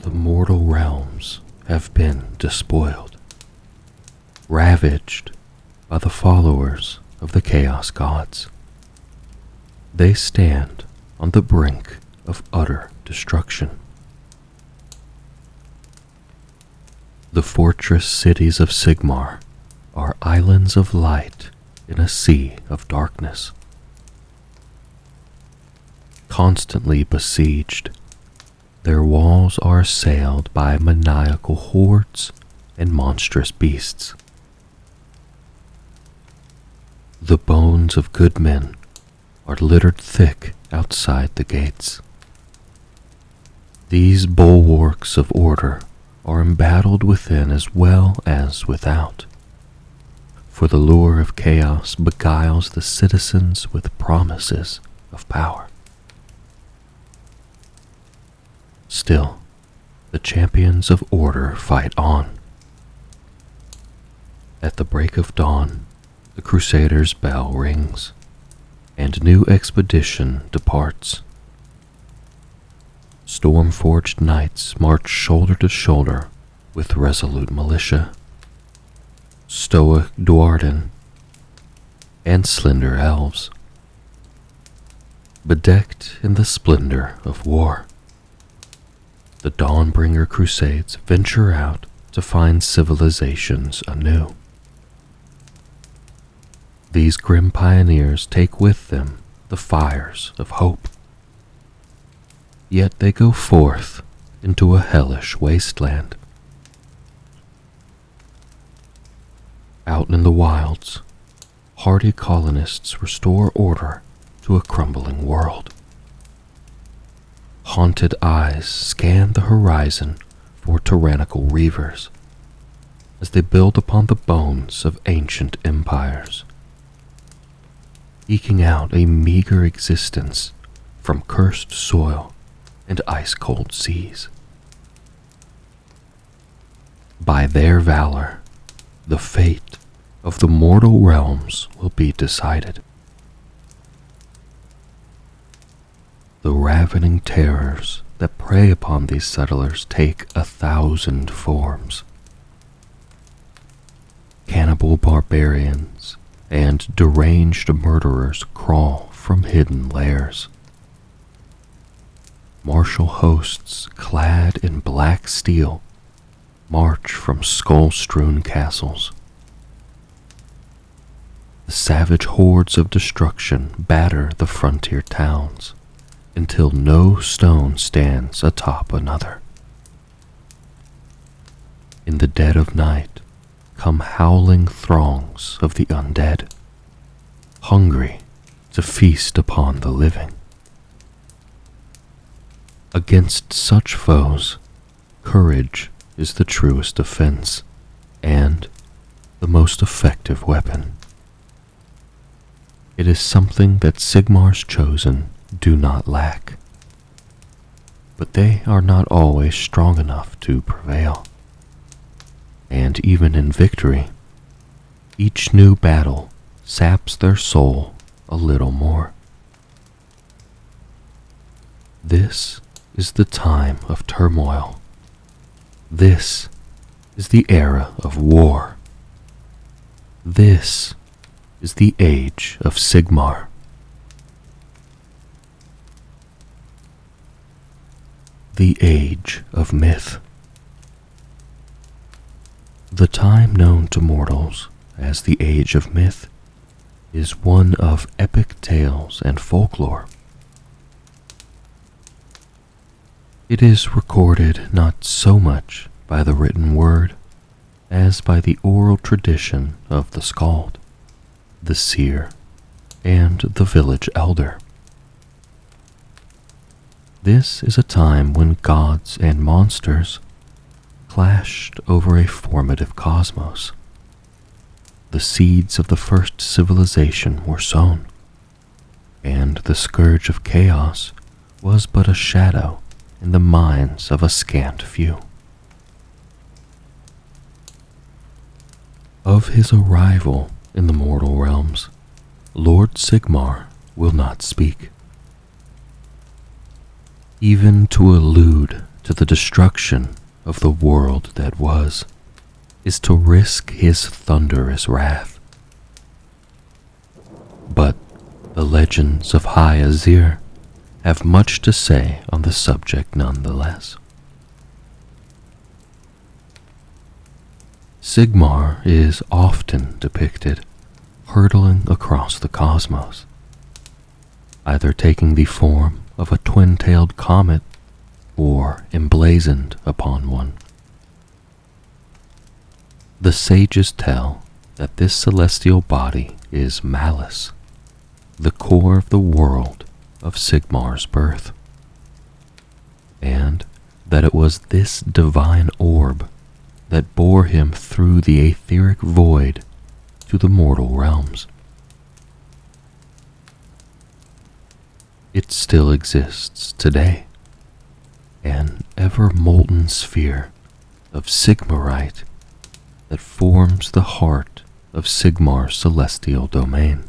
The mortal realms have been despoiled, ravaged by the followers of the Chaos Gods. They stand on the brink of utter destruction. The fortress cities of Sigmar are islands of light in a sea of darkness. Constantly besieged, their walls are assailed by maniacal hordes and monstrous beasts. The bones of good men are littered thick outside the gates. These bulwarks of order are embattled within as well as without, for the lure of chaos beguiles the citizens with promises of power. Still, the champions of order fight on. At the break of dawn, the Crusaders' bell rings, and new expedition departs. Storm-forged knights march shoulder to shoulder with resolute militia, stoic Duarden, and slender elves, bedecked in the splendor of war. The Dawnbringer Crusades venture out to find civilizations anew. These grim pioneers take with them the fires of hope. Yet they go forth into a hellish wasteland. Out in the wilds, hardy colonists restore order to a crumbling world. Haunted eyes scan the horizon for tyrannical reavers as they build upon the bones of ancient empires, eking out a meager existence from cursed soil and ice-cold seas. By their valor, the fate of the mortal realms will be decided. The ravening terrors that prey upon these settlers take 1,000 forms. Cannibal barbarians and deranged murderers crawl from hidden lairs. Martial hosts clad in black steel march from skull-strewn castles. The savage hordes of destruction batter the frontier towns until no stone stands atop another. In the dead of night come howling throngs of the undead, hungry to feast upon the living. Against such foes, courage is the truest defense and the most effective weapon. It is something that Sigmar's chosen do not lack, but they are not always strong enough to prevail. And even in victory, each new battle saps their soul a little more. This is the time of turmoil. This is the era of war. This is the age of Sigmar. The age of myth. The time known to mortals as the age of myth is one of epic tales and folklore. It is recorded not so much by the written word as by the oral tradition of the skald, the seer, and the village elder. This is a time when gods and monsters clashed over a formative cosmos. The seeds of the first civilization were sown, and the scourge of chaos was but a shadow in the minds of a scant few. Of his arrival in the mortal realms, Lord Sigmar will not speak. Even to allude to the destruction of the world that was is to risk his thunderous wrath. But the legends of High Azir have much to say on the subject nonetheless. Sigmar is often depicted hurtling across the cosmos, either taking the form of a twin-tailed comet or emblazoned upon one. The sages tell that this celestial body is Malice, the core of the world of Sigmar's birth, and that it was this divine orb that bore him through the etheric void to the mortal realms. It still exists today, an ever-molten sphere of Sigmarite that forms the heart of Sigmar's celestial domain.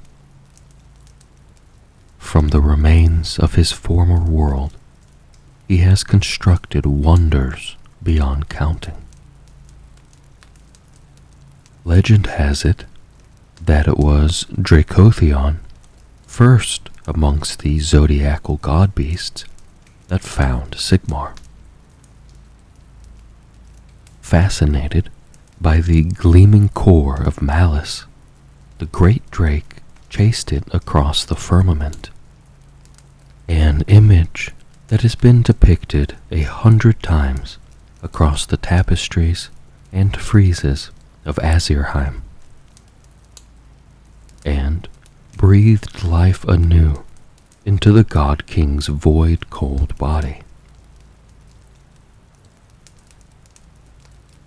From the remains of his former world, he has constructed wonders beyond counting. Legend has it that it was Dracotheon, first amongst the zodiacal god beasts, that found Sigmar. Fascinated by the gleaming core of Malice, the great drake chased it across the firmament, an image that has been depicted 100 times across the tapestries and friezes of Azirheim, and breathed life anew into the God King's void-cold body.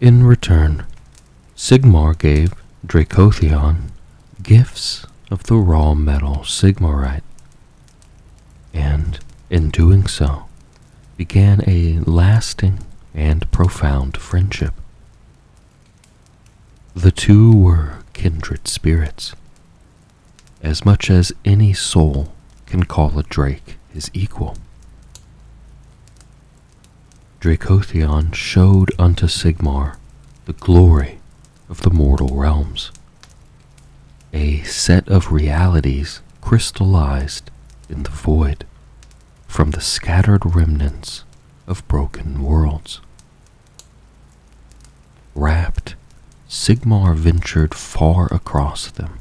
In return, Sigmar gave Dracotheon gifts of the raw metal Sigmarite, and in doing so, began a lasting and profound friendship. The two were kindred spirits, as much as any soul can call a drake his equal. Dracotheon showed unto Sigmar the glory of the mortal realms, a set of realities crystallized in the void from the scattered remnants of broken worlds. Rapt, Sigmar ventured far across them.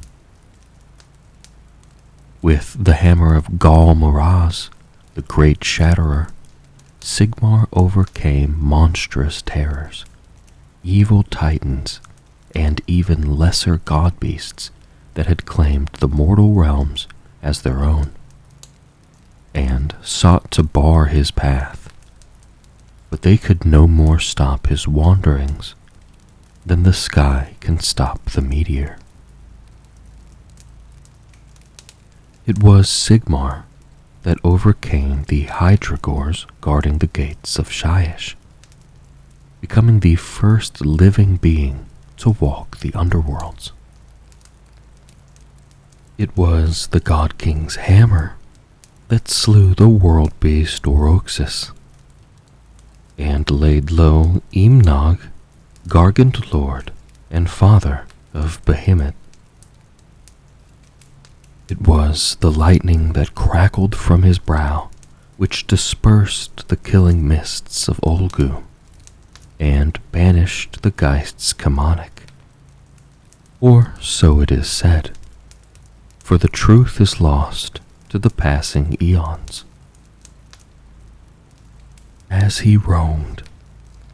With the hammer of Gal Maraz, the great Shatterer, Sigmar overcame monstrous terrors, evil titans, and even lesser god beasts that had claimed the mortal realms as their own, and sought to bar his path. But they could no more stop his wanderings than the sky can stop the meteor. It was Sigmar that overcame the Hydragors guarding the gates of Shyish, becoming the first living being to walk the underworlds. It was the God King's hammer that slew the world beast Oroxis, and laid low Imnog, Gargant Lord and father of Behemoth. It was the lightning that crackled from his brow which dispersed the killing mists of Olgu and banished the Geists Kamonic. Or so it is said, for the truth is lost to the passing eons. As he roamed,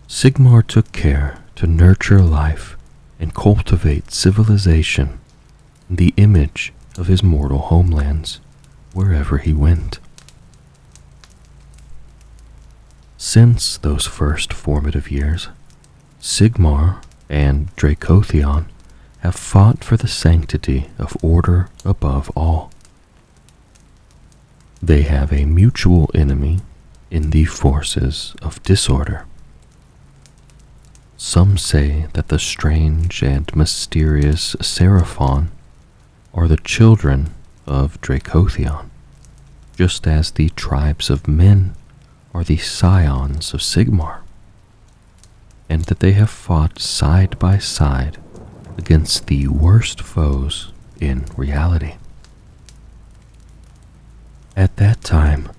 Sigmar took care to nurture life and cultivate civilization in the image of his mortal homelands wherever he went. Since those first formative years, Sigmar and Dracotheon have fought for the sanctity of order above all. They have a mutual enemy in the forces of disorder. Some say that the strange and mysterious Seraphon are the children of Dracotheon, just as the tribes of men are the scions of Sigmar, and that they have fought side by side against the worst foes in reality. At that time,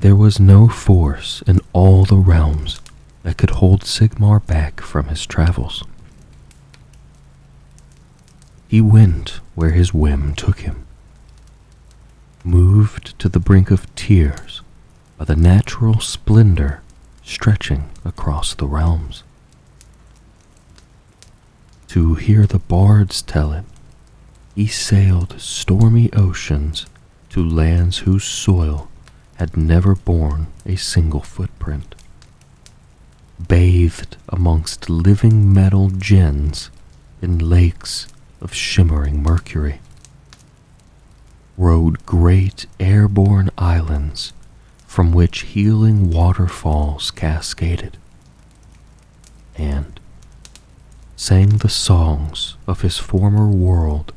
there was no force in all the realms that could hold Sigmar back from his travels. He went where his whim took him, moved to the brink of tears by the natural splendor stretching across the realms. To hear the bards tell it, he sailed stormy oceans to lands whose soil had never borne a single footprint, bathed amongst living metal gems in lakes of shimmering mercury, rode great airborne islands from which healing waterfalls cascaded, and sang the songs of his former world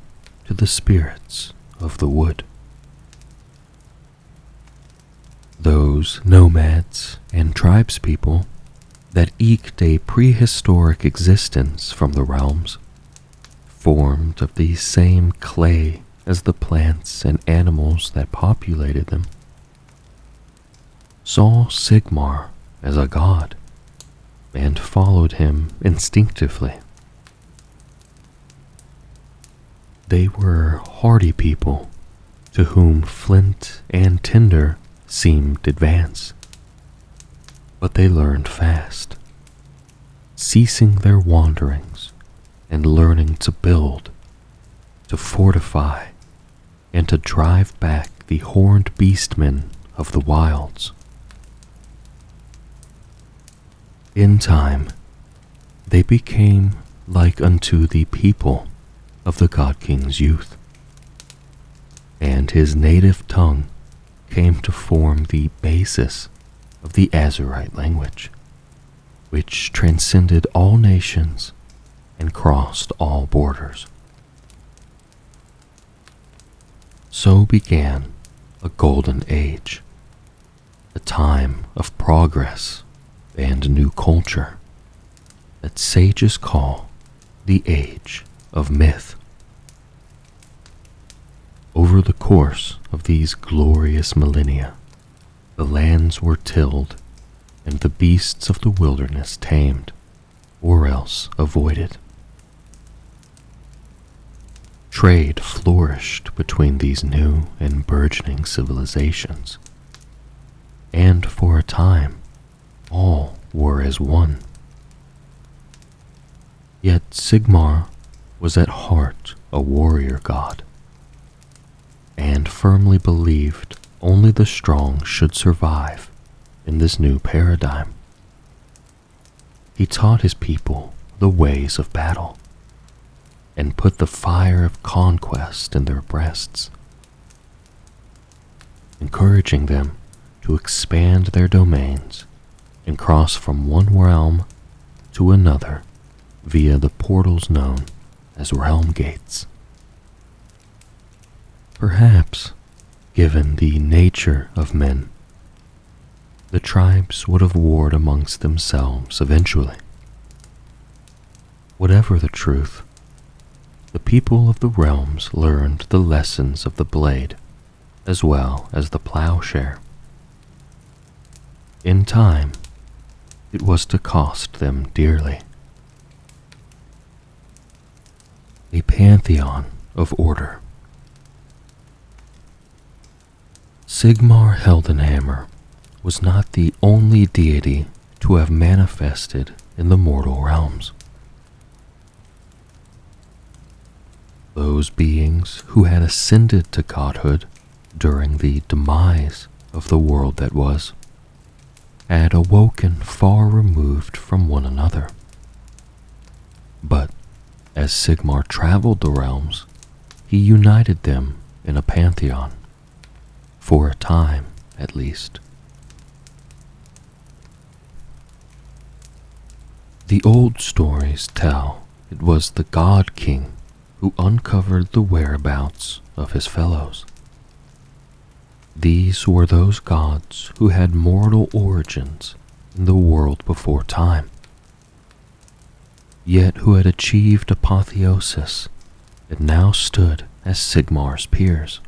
to the spirits of the wood. Those nomads and tribespeople that eked a prehistoric existence from the realms, formed of the same clay as the plants and animals that populated them, saw Sigmar as a god and followed him instinctively. They were hardy people to whom flint and tinder seemed advanced, but they learned fast, ceasing their wanderings and learning to build, to fortify, and to drive back the horned beastmen of the wilds. In time, they became like unto the people of the God King's youth, and his native tongue came to form the basis of the Azurite language, which transcended all nations and crossed all borders. So began a golden age, a time of progress and new culture that sages call the Age of Myth. Over the course of these glorious millennia, the lands were tilled and the beasts of the wilderness tamed, or else avoided. Trade flourished between these new and burgeoning civilizations, and for a time, all were as one. Yet Sigmar was at heart a warrior god, and firmly believed only the strong should survive in this new paradigm. He taught his people the ways of battle, and put the fire of conquest in their breasts, encouraging them to expand their domains and cross from one realm to another via the portals known as realm gates. Perhaps, given the nature of men, the tribes would have warred amongst themselves eventually. Whatever the truth, the people of the realms learned the lessons of the blade as well as the plowshare. In time, it was to cost them dearly. A Pantheon of Order. Sigmar Heldenhammer was not the only deity to have manifested in the mortal realms. Those beings who had ascended to godhood during the demise of the world that was had awoken far removed from one another. But as Sigmar traveled the realms, he united them in a pantheon, for a time at least. The old stories tell it was the God King who uncovered the whereabouts of his fellows. These were those gods who had mortal origins in the world before time, yet who had achieved apotheosis and now stood as Sigmar's peers.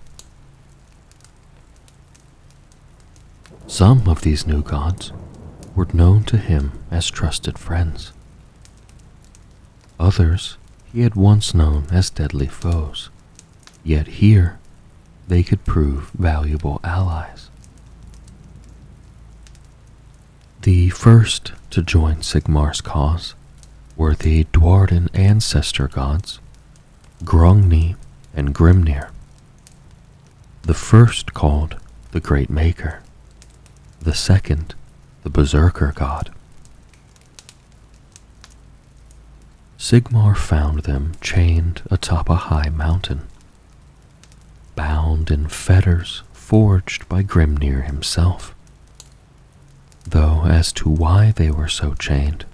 Some of these new gods were known to him as trusted friends. Others he had once known as deadly foes, yet here they could prove valuable allies. The first to join Sigmar's cause were the Dwarden ancestor gods, Grungni and Grimnir. The first called the Great Maker, the second the Berserker god. Sigmar found them chained atop a high mountain, bound in fetters forged by Grimnir himself. Though as to why they were so chained,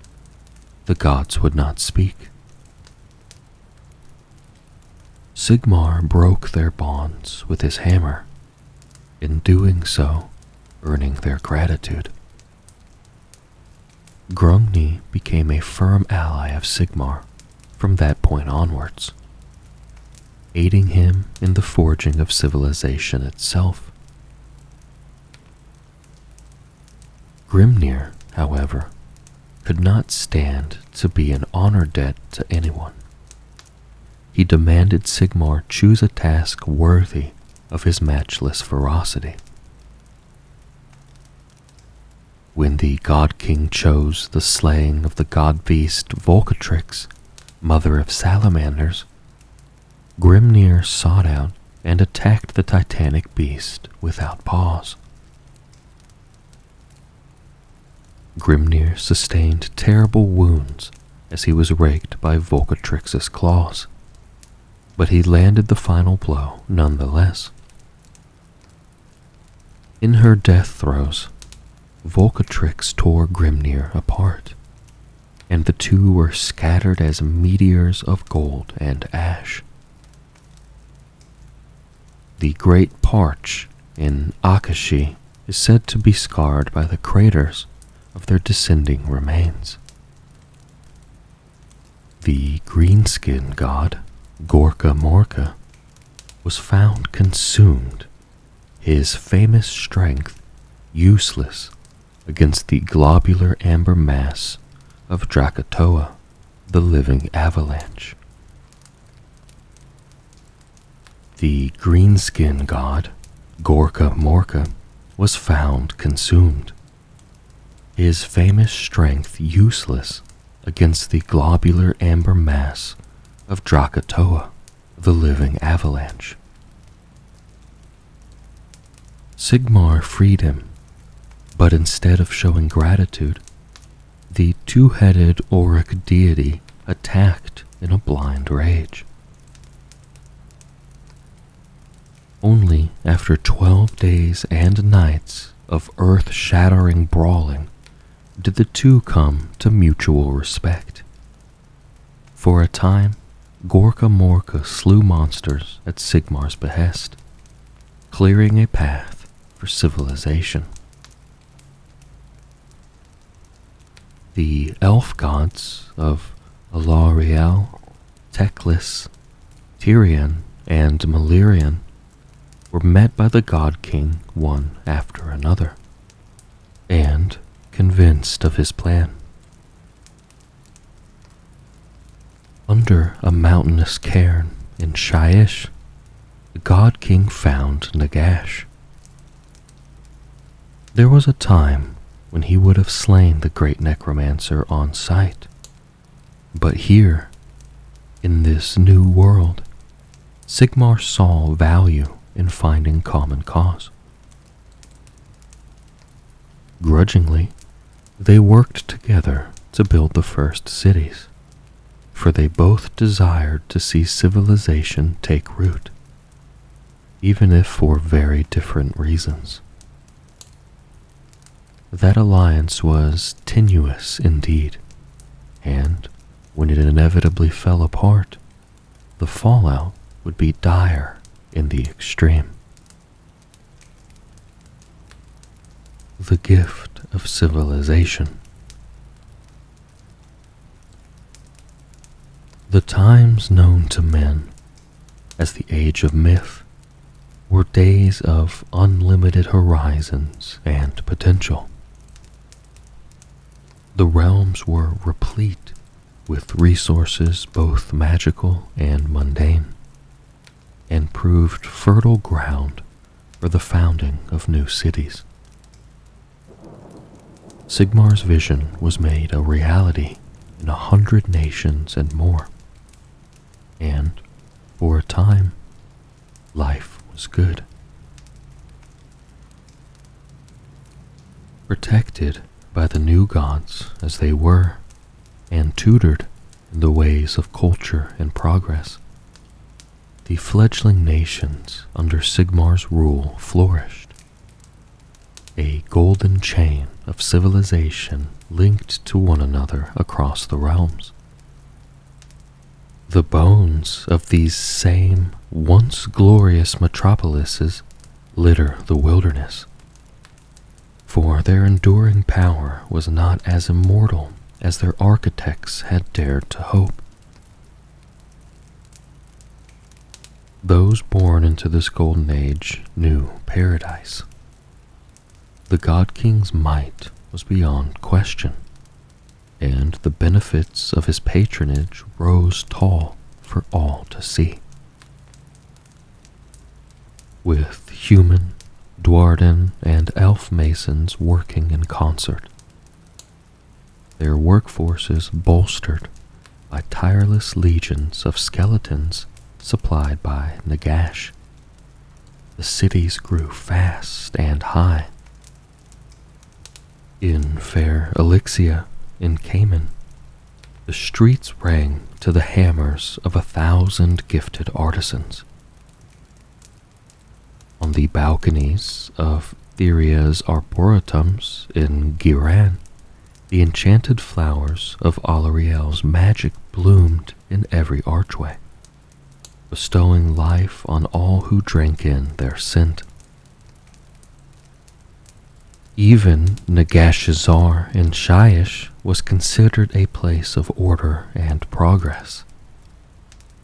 the gods would not speak. Sigmar broke their bonds with his hammer, in doing so earning their gratitude. Grungni became a firm ally of Sigmar from that point onwards, aiding him in the forging of civilization itself. Grimnir, however, could not stand to be an honor debt to anyone. He demanded Sigmar choose a task worthy of his matchless ferocity. When the God King chose the slaying of the god beast Volcatrix, mother of salamanders, Grimnir sought out and attacked the titanic beast without pause. Grimnir sustained terrible wounds as he was raked by Volcatrix's claws, but he landed the final blow nonetheless. In her death throes, Volcatrix tore Grimnir apart, and the two were scattered as meteors of gold and ash. The Great Parch in Akashi is said to be scarred by the craters of their descending remains. The greenskin god, Gorka Morka, was found consumed, his famous strength useless against the globular amber mass of Krakatoa, the living avalanche. The greenskin god, Gorka Morka, was found consumed, his famous strength useless against the globular amber mass of Krakatoa, the living avalanche. Sigmar freed him, but instead of showing gratitude, the two-headed auric deity attacked in a blind rage. Only after 12 days and nights of earth-shattering brawling did the two come to mutual respect. For a time, Gorka Morka slew monsters at Sigmar's behest, clearing a path for civilization. The elf gods of Alariel, Teclis, Tyrion, and Malirion were met by the God King one after another, and convinced of his plan. Under a mountainous cairn in Shyish, the God King found Nagash. There was a time when he would have slain the great necromancer on sight, but here, in this new world, Sigmar saw value in finding common cause. Grudgingly, they worked together to build the first cities, for they both desired to see civilization take root, even if for very different reasons. That alliance was tenuous indeed, and when it inevitably fell apart, the fallout would be dire in the extreme. The gift of civilization. The times known to men as the Age of Myth were days of unlimited horizons and potential. The realms were replete with resources both magical and mundane, and proved fertile ground for the founding of new cities. Sigmar's vision was made a reality in 100 nations and more, and, for a time, life was good. Protected by the new gods as they were, and tutored in the ways of culture and progress, the fledgling nations under Sigmar's rule flourished. A golden chain of civilization linked to one another across the realms. The bones of these same once glorious metropolises litter the wilderness, for their enduring power was not as immortal as their architects had dared to hope. Those born into this golden age knew paradise. The God King's might was beyond question, and the benefits of his patronage rose tall for all to see. With human, dwarden, and elf masons working in concert, their workforces bolstered by tireless legions of skeletons supplied by Nagash, the cities grew fast and high. In fair Elixia, in Cayman, the streets rang to the hammers of 1,000 gifted artisans. On the balconies of Theria's arboretums in Giran, the enchanted flowers of Alariel's magic bloomed in every archway, bestowing life on all who drank in their scent. Even Nagashazar in Shyish was considered a place of order and progress,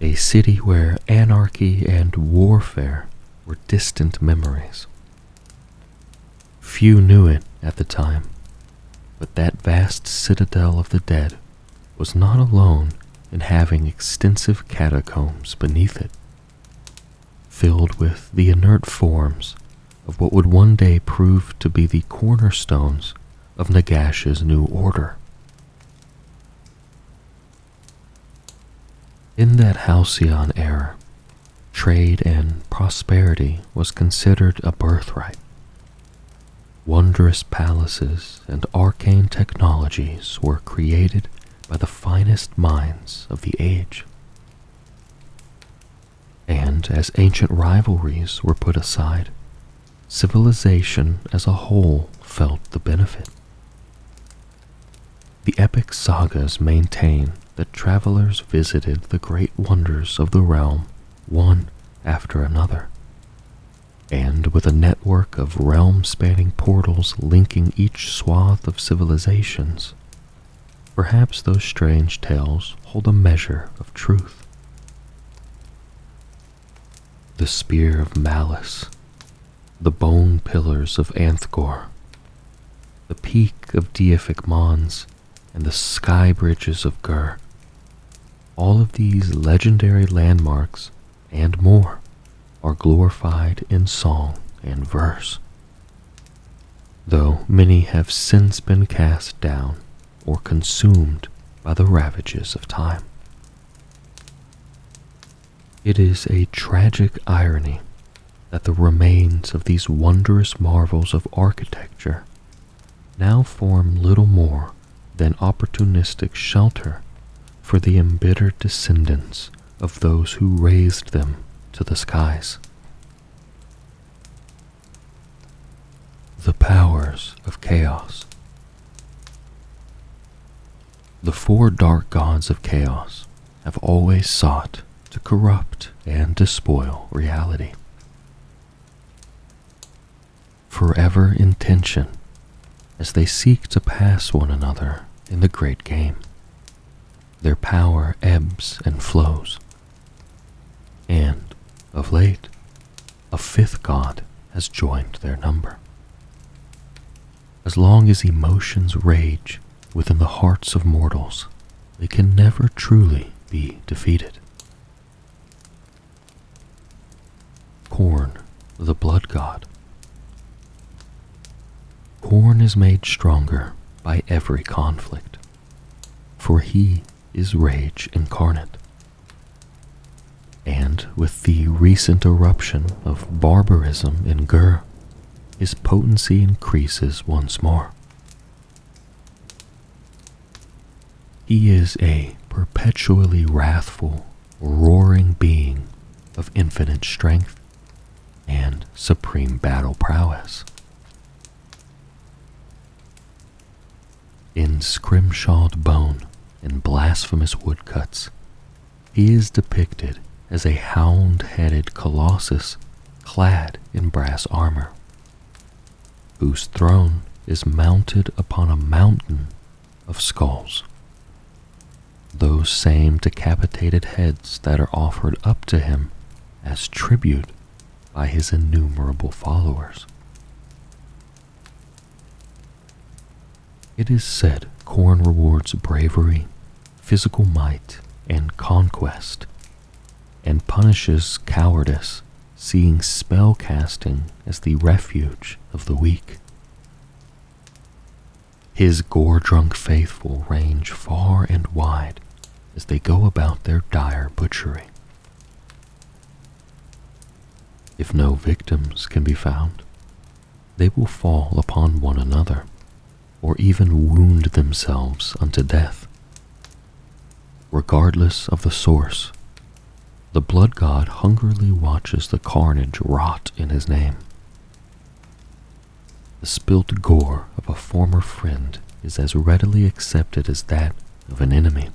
a city where anarchy and warfare were distant memories. Few knew it at the time, but that vast citadel of the dead was not alone in having extensive catacombs beneath it, filled with the inert forms of what would one day prove to be the cornerstones of Nagash's new order. In that halcyon era, trade and prosperity was considered a birthright. Wondrous palaces and arcane technologies were created by the finest minds of the age. And as ancient rivalries were put aside, civilization as a whole felt the benefit. The epic sagas maintain that travelers visited the great wonders of the realm one after another, and with a network of realm-spanning portals linking each swath of civilizations, perhaps those strange tales hold a measure of truth. The Spear of Malice, the bone pillars of Anthgor, the peak of Deific Mons, and the sky bridges of Gur. All of these legendary landmarks and more are glorified in song and verse, though many have since been cast down or consumed by the ravages of time. It is a tragic irony that the remains of these wondrous marvels of architecture now form little more than opportunistic shelter for the embittered descendants of those who raised them to the skies. The powers of chaos. The four dark gods of chaos have always sought to corrupt and despoil reality. Forever in tension as they seek to pass one another in the great game. Their power ebbs and flows, and, of late, a fifth god has joined their number. As long as emotions rage within the hearts of mortals, they can never truly be defeated. Khorne, the blood god. Khorne is made stronger by every conflict, for he is rage incarnate. And with the recent eruption of barbarism in Gur, his potency increases once more. He is a perpetually wrathful, roaring being of infinite strength and supreme battle prowess. In scrimshawed bone and blasphemous woodcuts, he is depicted as a hound-headed colossus clad in brass armor, whose throne is mounted upon a mountain of skulls, those same decapitated heads that are offered up to him as tribute by his innumerable followers. It is said Khorne rewards bravery, physical might, and conquest, and punishes cowardice, seeing spell casting as the refuge of the weak. His gore-drunk faithful range far and wide as they go about their dire butchery. If no victims can be found, they will fall upon one another, or even wound themselves unto death. Regardless of the source, the blood god hungrily watches the carnage rot in his name. The spilt gore of a former friend is as readily accepted as that of an enemy.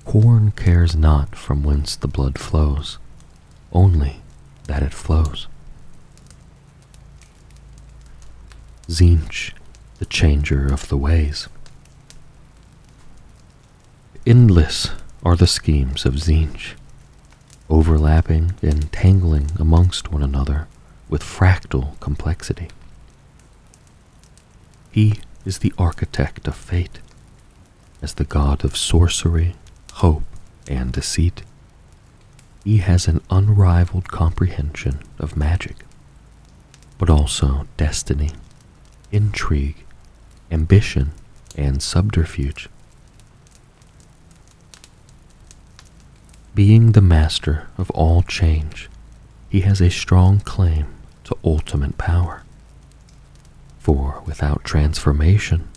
Khorne cares not from whence the blood flows, only that it flows. Tzeentch, the changer of the ways. Endless are the schemes of Tzeentch, overlapping and tangling amongst one another with fractal complexity. He is the architect of fate, as the god of sorcery, hope, and deceit. He has an unrivaled comprehension of magic, but also destiny, intrigue, ambition, and subterfuge. Being the master of all change, he has a strong claim to ultimate power. For without transformation,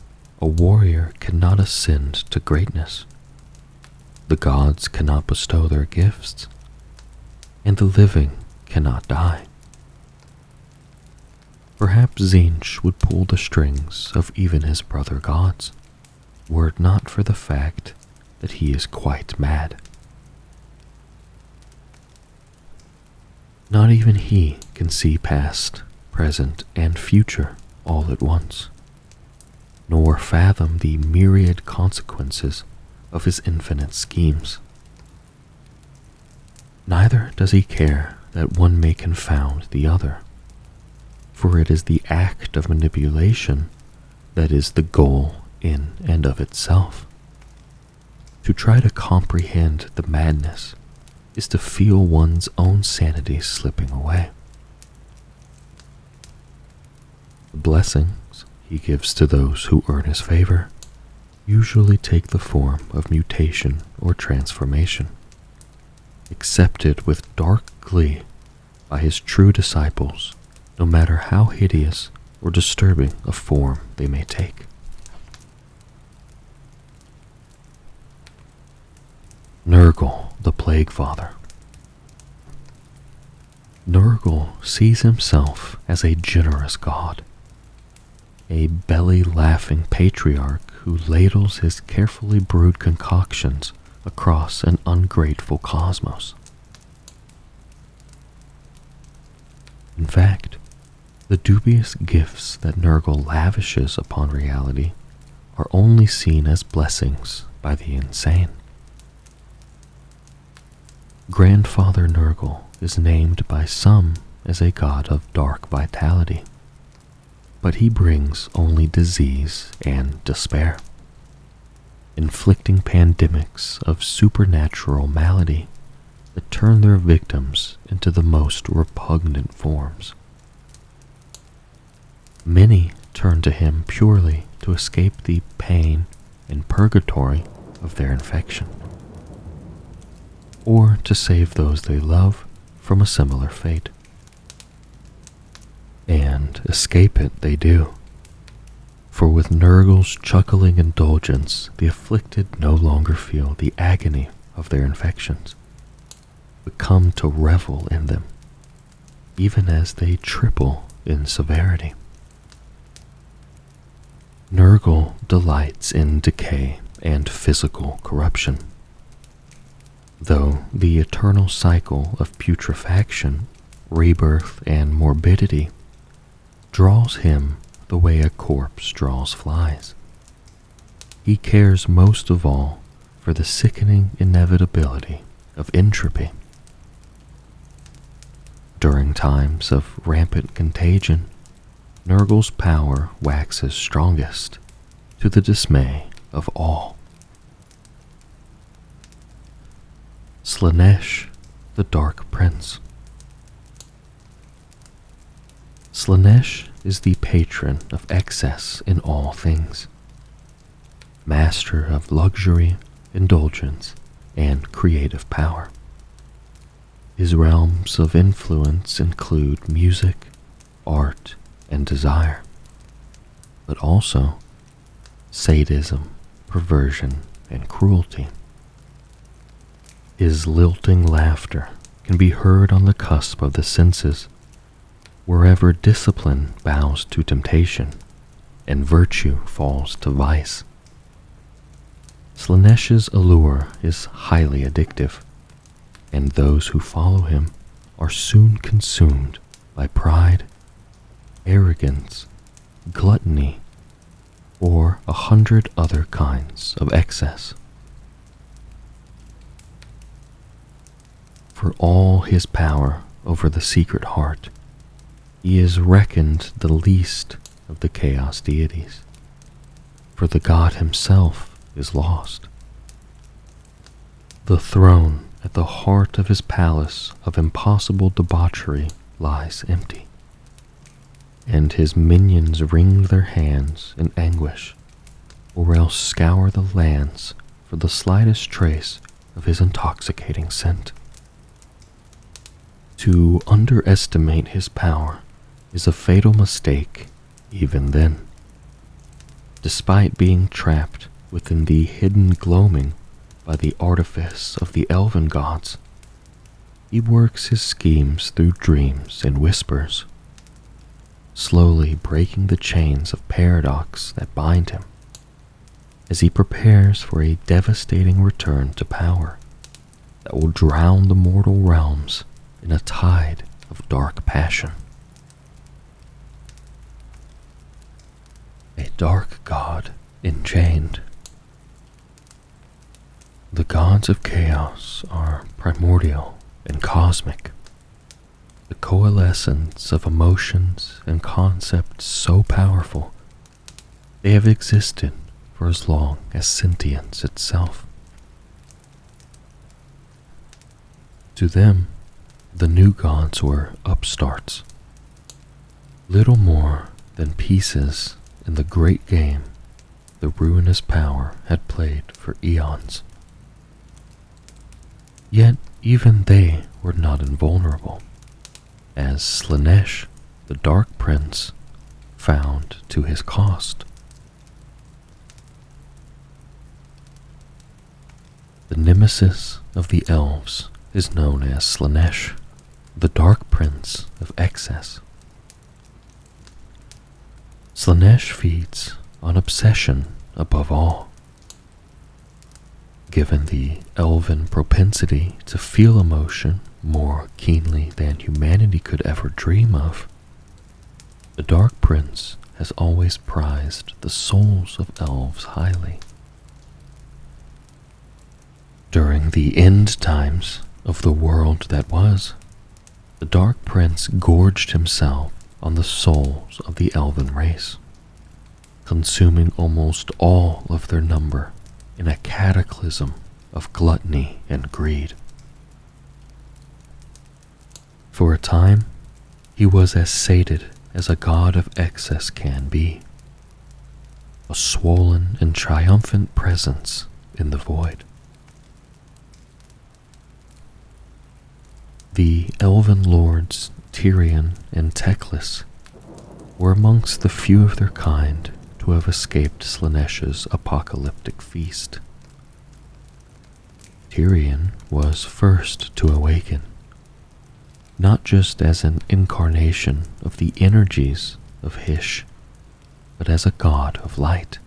a warrior cannot ascend to greatness. The gods cannot bestow their gifts, and the living cannot die. Perhaps Tzeentch would pull the strings of even his brother gods, were it not for the fact that he is quite mad. Not even he can see past, present, and future all at once, nor fathom the myriad consequences of his infinite schemes. Neither does he care that one may confound the other, for it is the act of manipulation that is the goal in and of itself. To try to comprehend the madness is to feel one's own sanity slipping away. The blessings he gives to those who earn his favor usually take the form of mutation or transformation, accepted with dark glee by his true disciples, no matter how hideous or disturbing a form they may take. Nurgle, the Plague Father. Nurgle sees himself as a generous god, a belly-laughing patriarch who ladles his carefully brewed concoctions across an ungrateful cosmos. In fact, The dubious gifts that Nurgle lavishes upon reality are only seen as blessings by the insane. Grandfather Nurgle is named by some as a god of dark vitality, but he brings only disease and despair, inflicting pandemics of supernatural malady that turn their victims into the most repugnant forms. Many turn to him purely to escape the pain and purgatory of their infection, or to save those they love from a similar fate. And escape it they do, for with Nurgle's chuckling indulgence, the afflicted no longer feel the agony of their infections, but come to revel in them, even as they triple in severity. Nurgle delights in decay and physical corruption, though the eternal cycle of putrefaction, rebirth, and morbidity draws him the way a corpse draws flies. He cares most of all for the sickening inevitability of entropy. During times of rampant contagion, Nurgle's power waxes strongest, to the dismay of all. Slaanesh, the Dark Prince. Slaanesh is the patron of excess in all things, master of luxury, indulgence, and creative power. His realms of influence include music, art, and desire, but also sadism, perversion, and cruelty. His lilting laughter can be heard on the cusp of the senses, wherever discipline bows to temptation and virtue falls to vice. Slaanesh's allure is highly addictive, and those who follow him are soon consumed by pride, arrogance, gluttony, or 100 other kinds of excess. For all his power over the secret heart, he is reckoned the least of the chaos deities, for the god himself is lost. The throne at the heart of his palace of impossible debauchery lies empty, and his minions wring their hands in anguish, or else scour the lands for the slightest trace of his intoxicating scent. To underestimate his power is a fatal mistake even then. Despite being trapped within the hidden gloaming by the artifice of the elven gods, he works his schemes through dreams and whispers, slowly breaking the chains of paradox that bind him, as he prepares for a devastating return to power that will drown the mortal realms in a tide of dark passion. A Dark God Enchained. The gods of chaos are primordial and cosmic, the coalescence of emotions and concepts so powerful they have existed for as long as sentience itself. To them, the new gods were upstarts, little more than pieces in the great game the ruinous power had played for eons. Yet even they were not invulnerable, as Slaanesh, the Dark Prince, found to his cost. The nemesis of the elves is known as Slaanesh, the Dark Prince of Excess. Slaanesh feeds on obsession above all. Given the elven propensity to feel emotion more keenly than humanity could ever dream of, The Dark Prince has always prized the souls of elves highly. During the end times of the world that was, the Dark Prince gorged himself on the souls of the elven race, consuming almost all of their number in a cataclysm of gluttony and greed. For a time, he was as sated as a god of excess can be, a swollen and triumphant presence in the void. The elven lords Tyrion and Teclis were amongst the few of their kind to have escaped Slaanesha's apocalyptic feast. Tyrion was first to awaken, not just as an incarnation of the energies of Hysh, but as a god of light.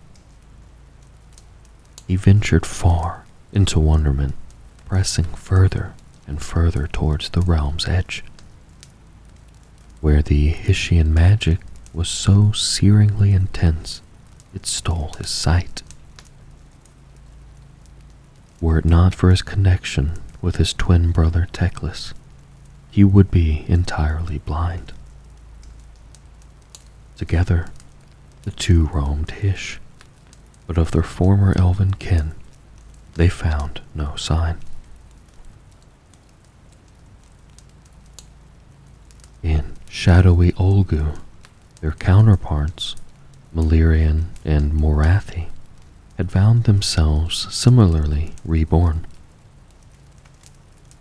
He ventured far into wonderment, pressing further and further towards the realm's edge, where the Hyshian magic was so searingly intense it stole his sight. Were it not for his connection with his twin brother Teclis, he would be entirely blind. Together, the two roamed Hysh, but of their former elven kin, they found no sign. In shadowy Olgu, their counterparts, Malerion and Morathi, had found themselves similarly reborn.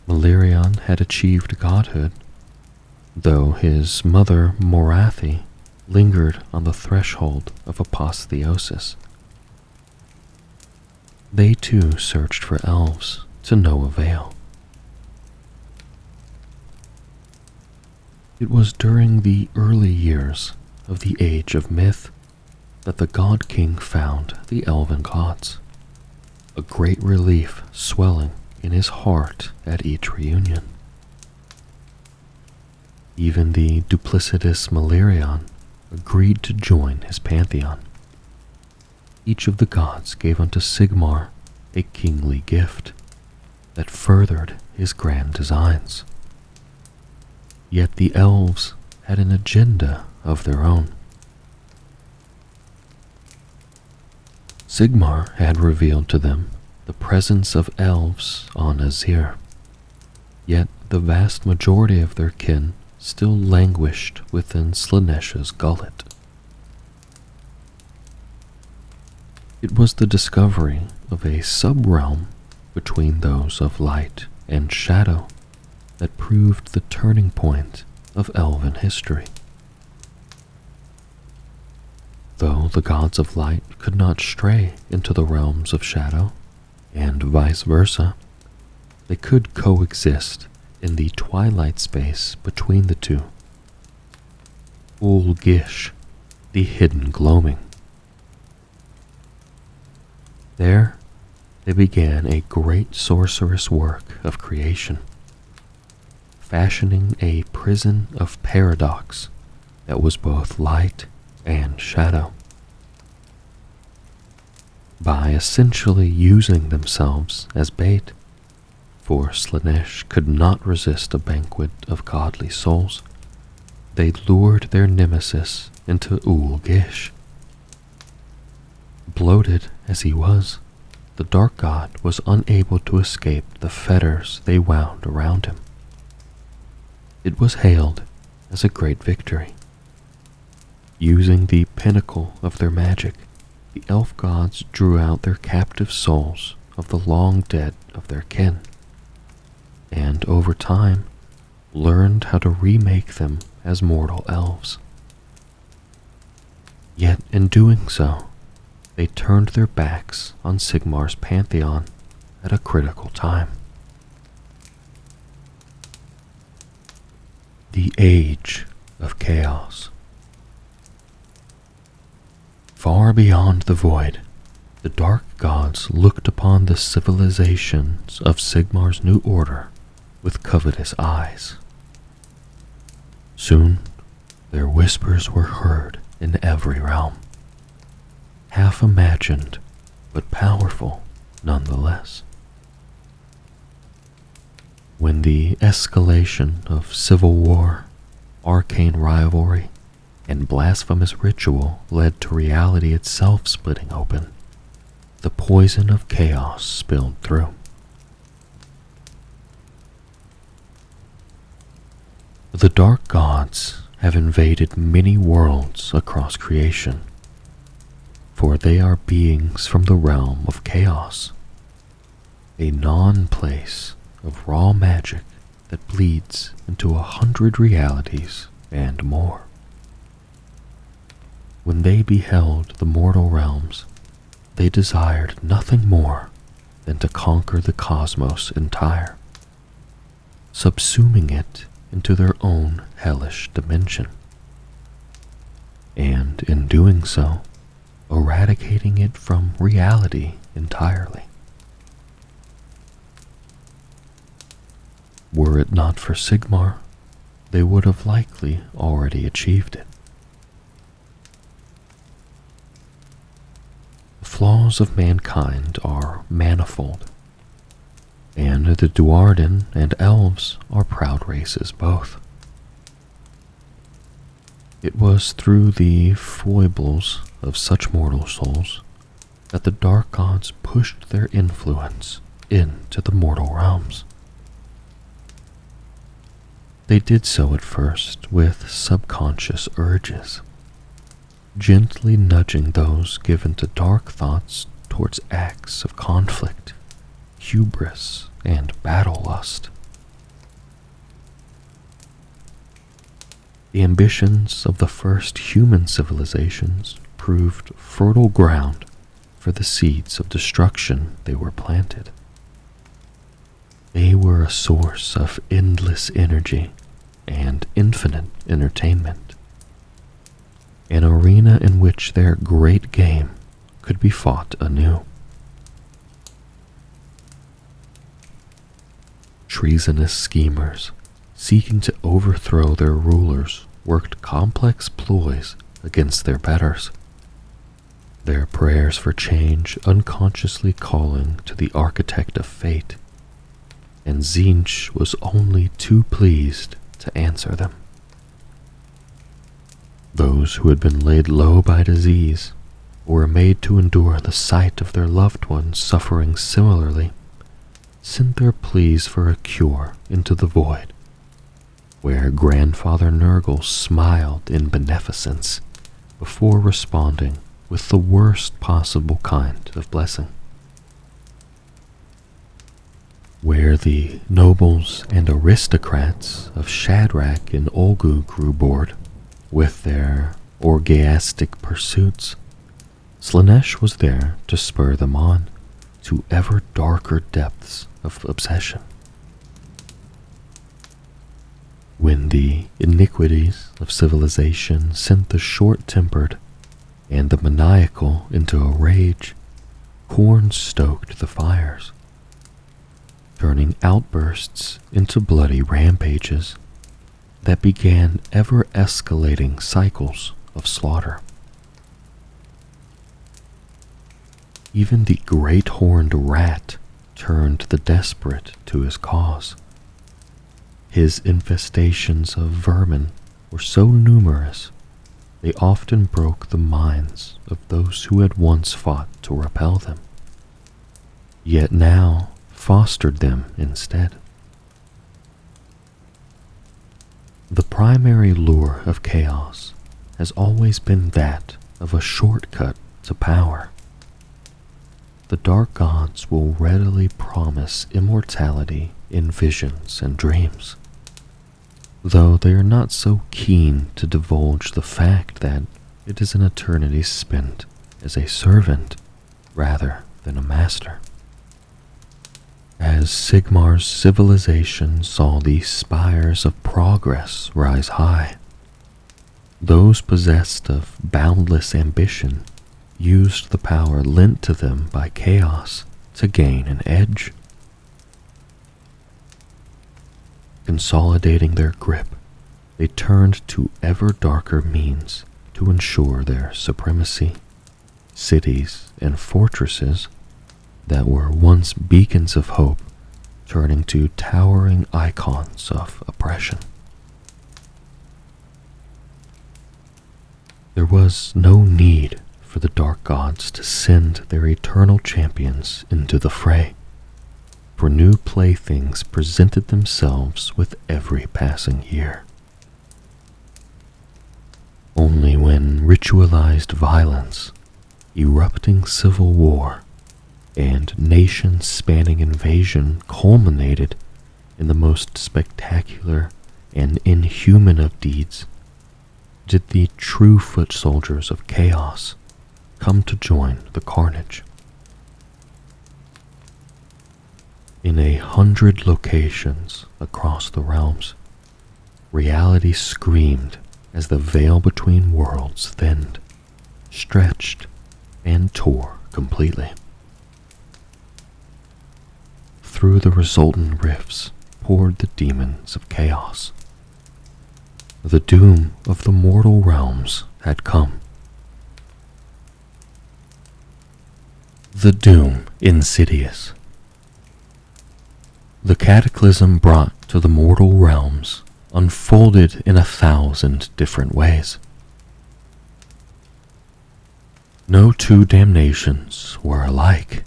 Malerion had achieved godhood, though his mother Morathi lingered on the threshold of apotheosis. They too searched for elves to no avail. It was during the early years of the Age of Myth that the God King found the elven gods, a great relief swelling in his heart at each reunion. Even the duplicitous Malerion agreed to join his pantheon. Each of the gods gave unto Sigmar a kingly gift that furthered his grand designs. Yet the elves had an agenda of their own. Sigmar had revealed to them the presence of elves on Azir, yet the vast majority of their kin still languished within Slaanesha's gullet. It was the discovery of a sub-realm between those of light and shadow that proved the turning point of elven history. Though the gods of light could not stray into the realms of shadow, and vice versa, they could coexist in the twilight space between the two. Gish, the hidden gloaming. There, they began a great sorcerous work of creation, fashioning a prison of paradox that was both light and shadow. By essentially using themselves as bait, for Slaanesh could not resist a banquet of godly souls, they lured their nemesis into Gish. Bloated as he was, the Dark God was unable to escape the fetters they wound around him. It was hailed as a great victory. Using the pinnacle of their magic, the elf gods drew out their captive souls of the long dead of their kin, and over time learned how to remake them as mortal elves. Yet in doing so, they turned their backs on Sigmar's pantheon at a critical time. The Age of Chaos. Far beyond the void, the dark gods looked upon the civilizations of Sigmar's new order with covetous eyes. Soon, Their whispers were heard in every realm, half imagined but powerful nonetheless. When the escalation of civil war, arcane rivalry, and blasphemous ritual led to reality itself splitting open, the poison of chaos spilled through. The dark gods have invaded many worlds across creation, for they are beings from the realm of chaos, a non-place of raw magic that bleeds into 100 realities and more. When they beheld the mortal realms, they desired nothing more than to conquer the cosmos entire, subsuming it into their own hellish dimension, and in doing so, eradicating it from reality entirely. Were it not for Sigmar, they would have likely already achieved it. The flaws of mankind are manifold, and the Duardin and elves are proud races both. It was through the foibles of such mortal souls that the dark gods pushed their influence into the mortal realms. They did so at first with subconscious urges, gently nudging those given to dark thoughts towards acts of conflict, hubris, and battle lust. The ambitions of the first human civilizations proved fertile ground for the seeds of destruction they were planted. They were a source of endless energy and infinite entertainment, an arena in which their great game could be fought anew. Treasonous schemers seeking to overthrow their rulers worked complex ploys against their betters, their prayers for change unconsciously calling to the architect of fate, and Tzeentch was only too pleased to answer them. Those who had been laid low by disease or were made to endure the sight of their loved ones suffering similarly sent their pleas for a cure into the void, where Grandfather Nurgle smiled in beneficence before responding with the worst possible kind of blessing. Where the nobles and aristocrats of Shadrach and Olgu grew bored with their orgiastic pursuits, Slaanesh was there to spur them on to ever darker depths of obsession. When the iniquities of civilization sent the short-tempered and the maniacal into a rage, Khorne stoked the fires, turning outbursts into bloody rampages that began ever-escalating cycles of slaughter. Even the great-horned rat turned the desperate to his cause. His infestations of vermin were so numerous they often broke the minds of those who had once fought to repel them, yet now fostered them instead. The primary lure of chaos has always been that of a shortcut to power. The dark gods will readily promise immortality in visions and dreams, though they are not so keen to divulge the fact that it is an eternity spent as a servant rather than a master. As Sigmar's civilization saw the spires of progress rise high, those possessed of boundless ambition used the power lent to them by chaos to gain an edge. Consolidating their grip, they turned to ever darker means to ensure their supremacy. Cities and fortresses that were once beacons of hope turning to towering icons of oppression. There was no need for the dark gods to send their eternal champions into the fray, for new playthings presented themselves with every passing year. Only when ritualized violence, erupting civil war, and nation-spanning invasion culminated in the most spectacular and inhuman of deeds, did the true foot soldiers of chaos come to join the carnage. In 100 locations across the realms, reality screamed as the veil between worlds thinned, stretched, and tore completely. Through the resultant rifts poured the demons of chaos. The doom of the mortal realms had come. The Doom Insidious. The cataclysm brought to the mortal realms unfolded in 1,000 different ways. No two damnations were alike,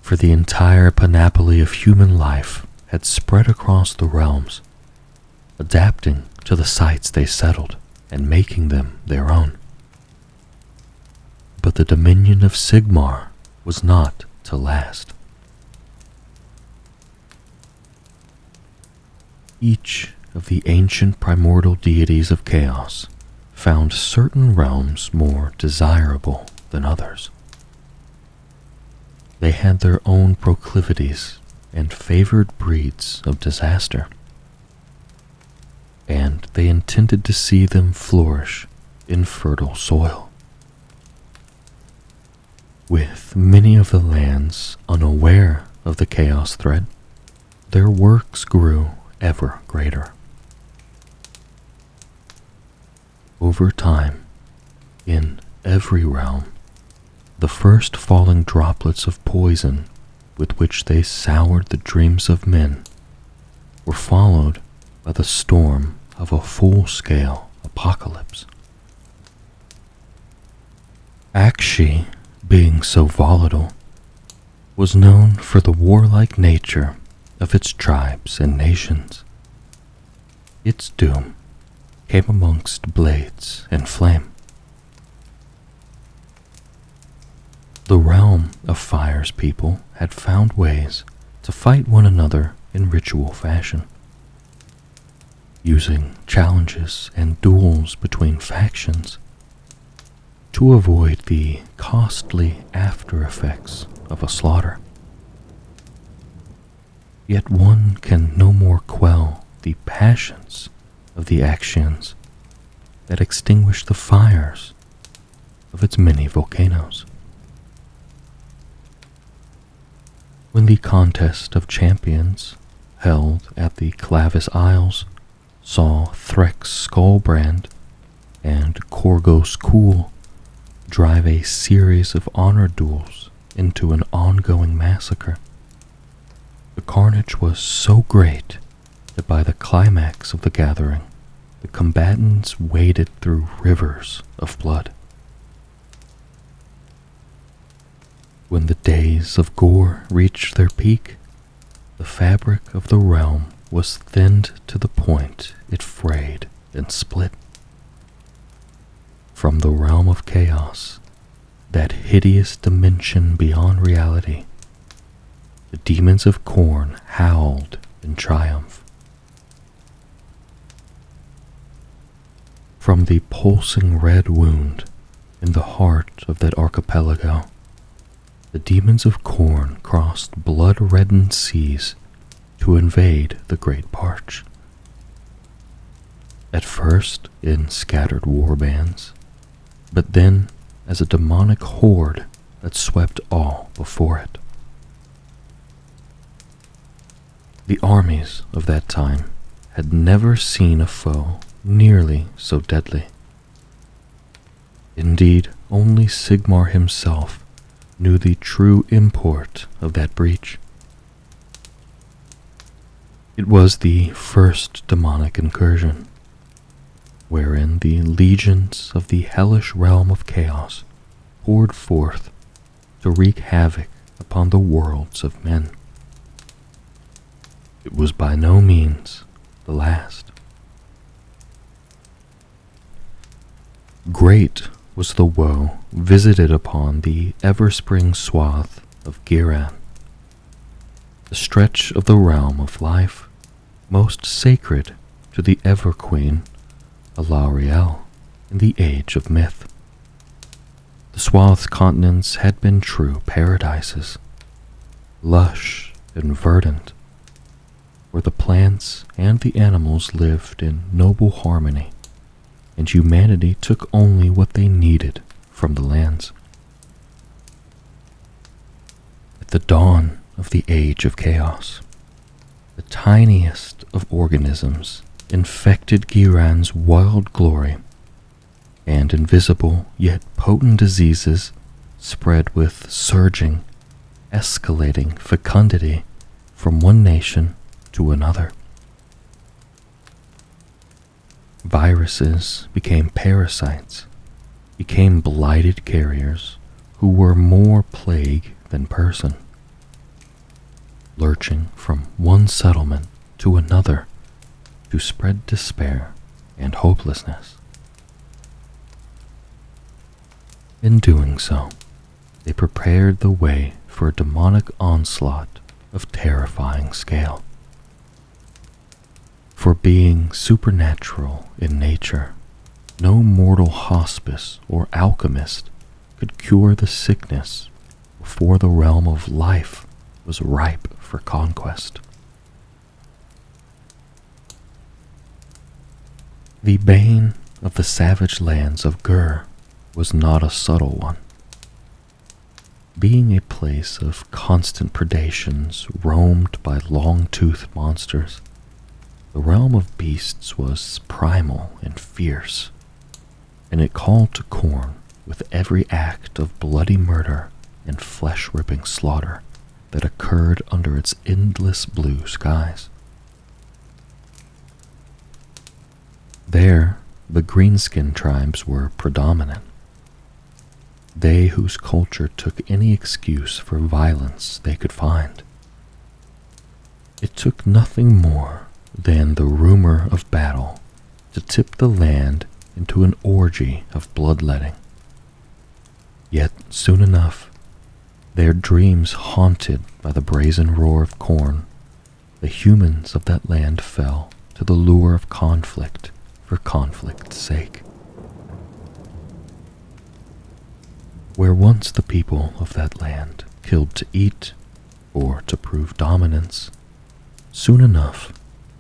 for the entire panoply of human life had spread across the realms, adapting to the sites they settled and making them their own. But the dominion of Sigmar was not to last. Each of the ancient primordial deities of chaos found certain realms more desirable than others. They had their own proclivities and favored breeds of disaster, and they intended to see them flourish in fertile soil. With many of the lands unaware of the chaos threat, their works grew ever greater. Over time, in every realm, the first falling droplets of poison with which they soured the dreams of men were followed by the storm of a full-scale apocalypse. Akshi, being so volatile, was known for the warlike nature of its tribes and nations. Its doom came amongst blades and flame. The realm of Fire's people had found ways to fight one another in ritual fashion, using challenges and duels between factions to avoid the costly after effects of a slaughter. Yet one can no more quell the passions of the actions that extinguish the fires of its many volcanoes. When the contest of champions held at the Clavis Isles saw Threx Skullbrand and Korgos Kul drive a series of honor duels into an ongoing massacre, the carnage was so great that by the climax of the gathering, the combatants waded through rivers of blood. When the days of gore reached their peak, the fabric of the realm was thinned to the point it frayed and split. From the realm of chaos, that hideous dimension beyond reality, the demons of Khorne howled in triumph. From the pulsing red wound in the heart of that archipelago, the demons of Khorne crossed blood-reddened seas to invade the Great Parch. At first in scattered warbands, but then as a demonic horde that swept all before it. The armies of that time had never seen a foe nearly so deadly. Indeed, only Sigmar himself knew the true import of that breach. It was the first demonic incursion, wherein the legions of the hellish realm of chaos poured forth to wreak havoc upon the worlds of men. It was by no means the last. Great was the woe visited upon the ever-spring swath of Giran, the stretch of the realm of life most sacred to the ever-queen Alariel in the age of myth. The swath's continents had been true paradises, lush and verdant, where the plants and the animals lived in noble harmony, and humanity took only what they needed from the lands. At the dawn of the age of chaos, the tiniest of organisms infected Giran's wild glory, and invisible yet potent diseases spread with surging, escalating fecundity from one nation to another. Viruses became parasites, became blighted carriers who were more plague than person, lurching from one settlement to another to spread despair and hopelessness. In doing so, they prepared the way for a demonic onslaught of terrifying scale. For being supernatural in nature, no mortal hospice or alchemist could cure the sickness before the realm of life was ripe for conquest. The bane of the savage lands of Gur was not a subtle one. Being a place of constant predations roamed by long-toothed monsters, the realm of beasts was primal and fierce, and it called to Khorne with every act of bloody murder and flesh-ripping slaughter that occurred under its endless blue skies. There, the greenskin tribes were predominant. They whose culture took any excuse for violence they could find. It took nothing more than the rumor of battle to tip the land into an orgy of bloodletting. Yet, soon enough, their dreams haunted by the brazen roar of Khorne, the humans of that land fell to the lure of conflict for conflict's sake. Where once the people of that land killed to eat or to prove dominance, soon enough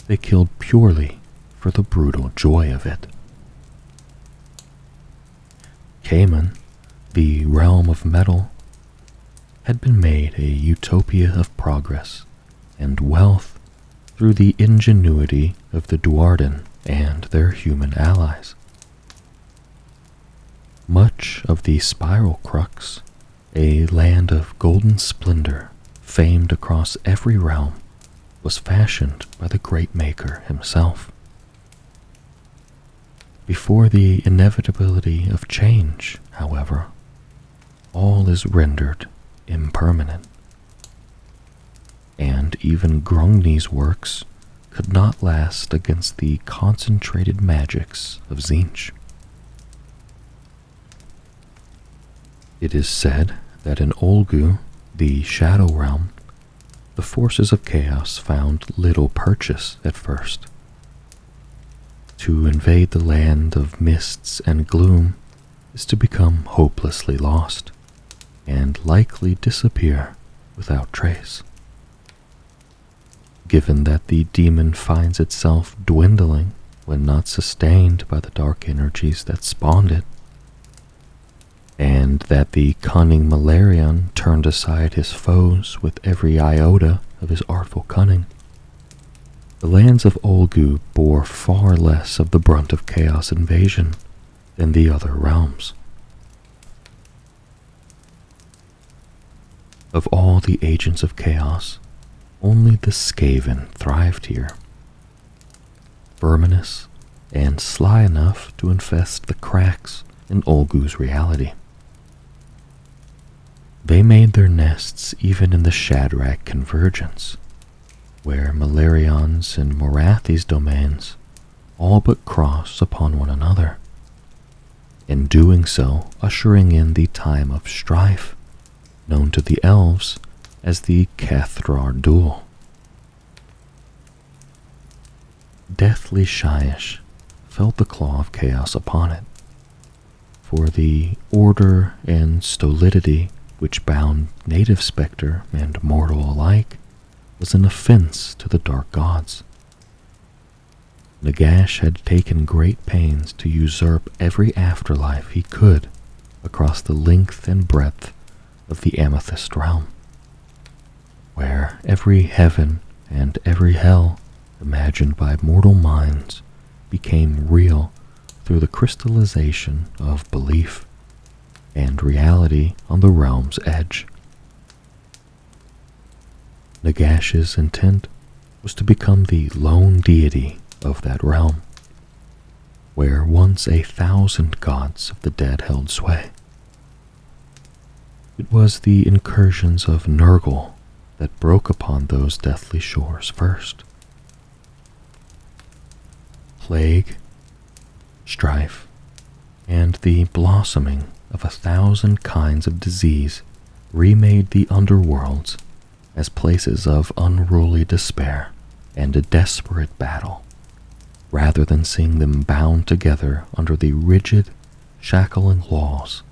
they killed purely for the brutal joy of it. Cayman, the realm of metal, had been made a utopia of progress and wealth through the ingenuity of the Duardin and their human allies. Much of the Spiral Crux, a land of golden splendor famed across every realm, was fashioned by the Great Maker himself. Before the inevitability of change, however, all is rendered impermanent, and even Grungni's works could not last against the concentrated magics of Tzeentch. It is said that in Olgu, the Shadow Realm, the forces of chaos found little purchase at first. To invade the land of mists and gloom is to become hopelessly lost, and likely disappear without trace. Given that the demon finds itself dwindling when not sustained by the dark energies that spawned it, and that the cunning Malarian turned aside his foes with every iota of his artful cunning, The lands of Olgu bore far less of the brunt of chaos invasion than the other realms. Of all the agents of chaos, only the Skaven thrived here, verminous and sly enough to infest the cracks in Olgu's reality. They made their nests even in the Shadrach Convergence, where Malarions and Morathi's domains all but cross upon one another, in doing so ushering in the time of strife, known to the elves as the Cathrar Duel. Deathly Shyish felt the claw of chaos upon it, for the order and stolidity which bound native spectre and mortal alike was an offense to the dark gods. Nagash had taken great pains to usurp every afterlife he could across the length and breadth of the Amethyst realm, where every heaven and every hell imagined by mortal minds became real through the crystallization of belief and reality on the realm's edge. Nagash's intent was to become the lone deity of that realm, where once 1,000 gods of the dead held sway. It was the incursions of Nurgle that broke upon those deathly shores first. Plague, strife, and the blossoming of 1,000 kinds of disease remade the underworlds as places of unruly despair and a desperate battle, rather than seeing them bound together under the rigid, shackling laws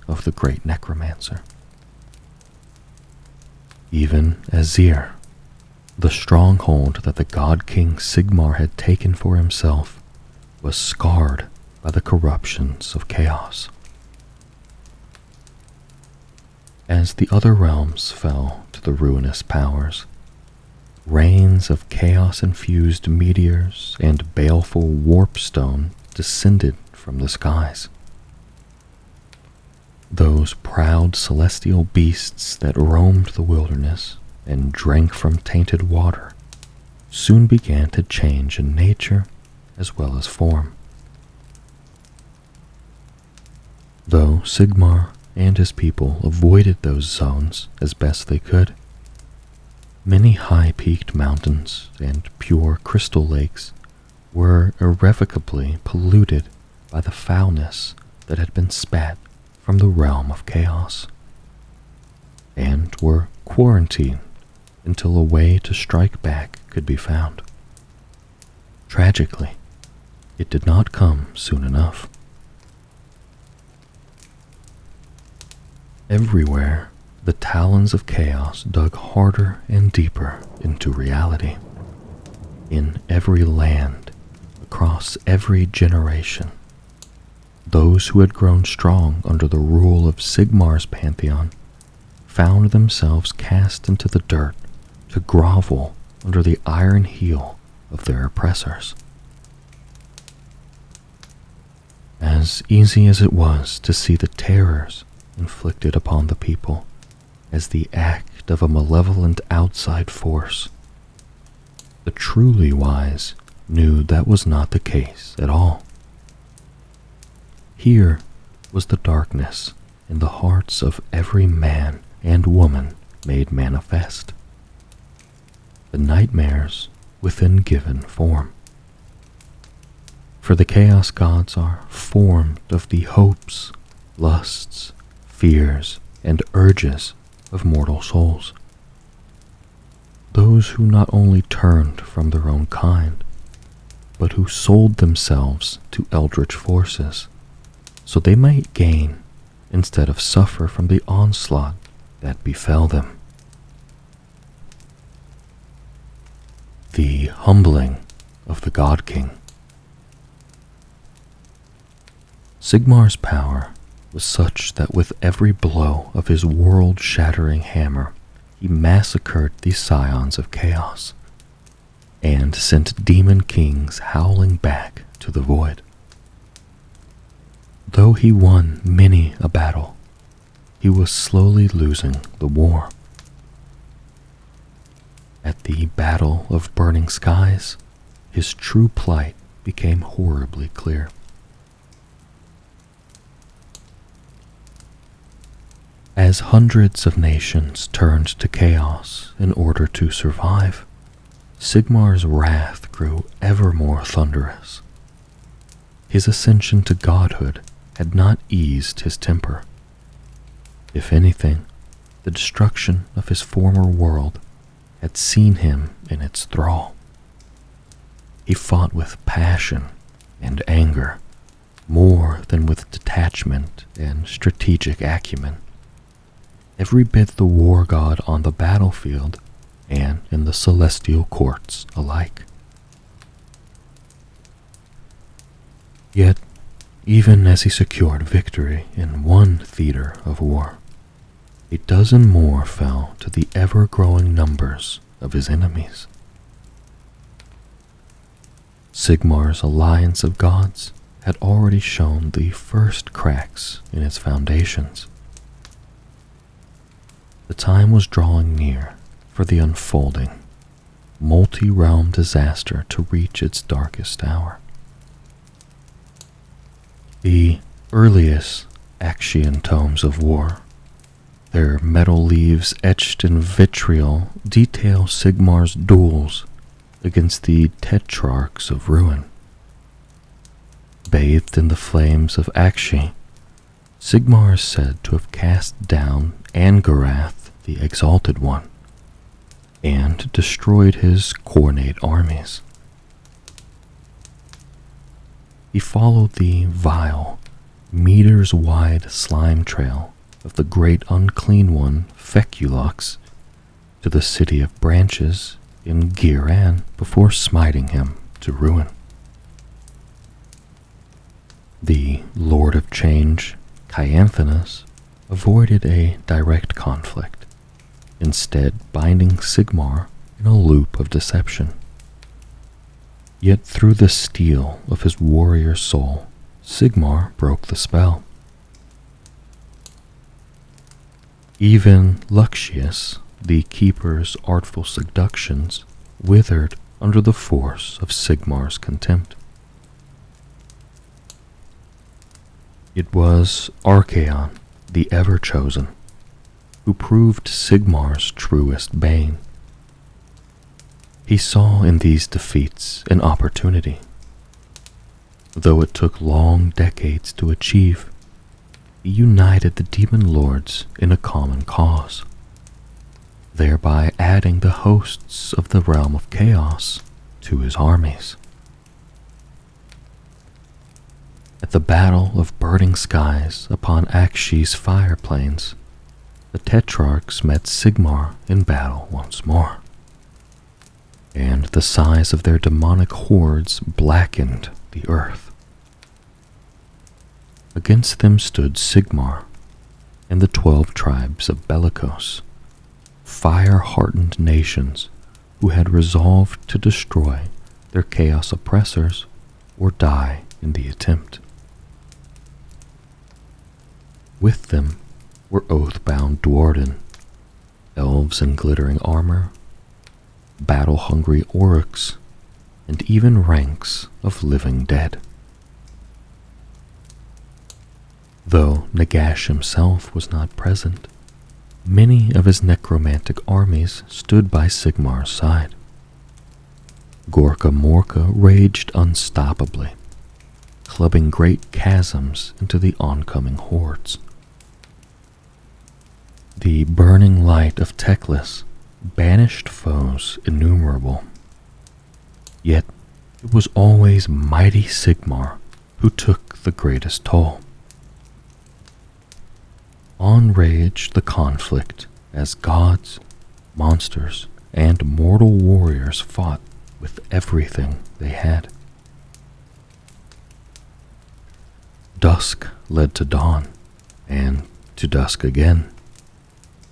of the great necromancer. Even Azir, the stronghold that the god king Sigmar had taken for himself, was scarred by the corruptions of chaos. As the other realms fell to the ruinous powers, rains of chaos-infused meteors and baleful warpstone descended from the skies. Those proud celestial beasts that roamed the wilderness and drank from tainted water soon began to change in nature as well as form. Though Sigmar and his people avoided those zones as best they could, many high-peaked mountains and pure crystal lakes were irrevocably polluted by the foulness that had been spat from the realm of chaos, and were quarantined until a way to strike back could be found. Tragically, it did not come soon enough. Everywhere, the talons of chaos dug harder and deeper into reality. In every land, across every generation, those who had grown strong under the rule of Sigmar's Pantheon found themselves cast into the dirt to grovel under the iron heel of their oppressors. As easy as it was to see the terrors inflicted upon the people as the act of a malevolent outside force, the truly wise knew that was not the case at all. Here was the darkness in the hearts of every man and woman made manifest, the nightmares within given form. For the chaos gods are formed of the hopes, lusts, fears, and urges of mortal souls. Those who not only turned from their own kind, but who sold themselves to eldritch forces, so they might gain instead of suffer from the onslaught that befell them. The humbling of the God King. Sigmar's power was such that with every blow of his world-shattering hammer, he massacred the scions of chaos. and sent demon kings howling back to the void. Though he won many a battle, he was slowly losing the war. At the Battle of Burning Skies, his true plight became horribly clear. As hundreds of nations turned to chaos in order to survive, Sigmar's wrath grew ever more thunderous. His ascension to godhood had not eased his temper. If anything, the destruction of his former world had seen him in its thrall. He fought with passion and anger, more than with detachment and strategic acumen. Every bit the war god on the battlefield and in the celestial courts alike. Yet, even as he secured victory in one theater of war, a dozen more fell to the ever-growing numbers of his enemies. Sigmar's alliance of gods had already shown the first cracks in its foundations. The time was drawing near for the unfolding, multi-realm disaster to reach its darkest hour. The earliest Axian tomes of war, their metal leaves etched in vitriol, detail Sigmar's duels against the Tetrarchs of Ruin. Bathed in the flames of Axi, Sigmar is said to have cast down Angarath, the Exalted One, and destroyed his Khornate armies. He followed the vile, meters-wide slime trail of the great unclean one, Feculux, to the City of Branches in Giran before smiting him to ruin. The Lord of Change, Cyanthonus, avoided a direct conflict, instead binding Sigmar in a loop of deception. Yet through the steel of his warrior soul, Sigmar broke the spell. Even Luxius, the Keeper's artful seductions, withered under the force of Sigmar's contempt. It was Archaon, the Ever-Chosen, who proved Sigmar's truest bane. He saw in these defeats an opportunity. Though it took long decades to achieve, he united the demon lords in a common cause, thereby adding the hosts of the realm of chaos to his armies. At the Battle of Burning Skies upon Akshi's fire plains, the Tetrarchs met Sigmar in battle once more, and the size of their demonic hordes blackened the earth. Against them stood Sigmar and the 12 tribes of Bellicose, fire-hardened nations who had resolved to destroy their chaos oppressors or die in the attempt. With them were oath-bound Duarden, elves in glittering armor, battle-hungry Oryx, and even ranks of living dead. Though Nagash himself was not present, many of his necromantic armies stood by Sigmar's side. Gorka Morka raged unstoppably, clubbing great chasms into the oncoming hordes. The burning light of Teclis banished foes innumerable. Yet it was always mighty Sigmar who took the greatest toll. On raged the conflict as gods, monsters, and mortal warriors fought with everything they had. Dusk led to dawn, and to dusk again.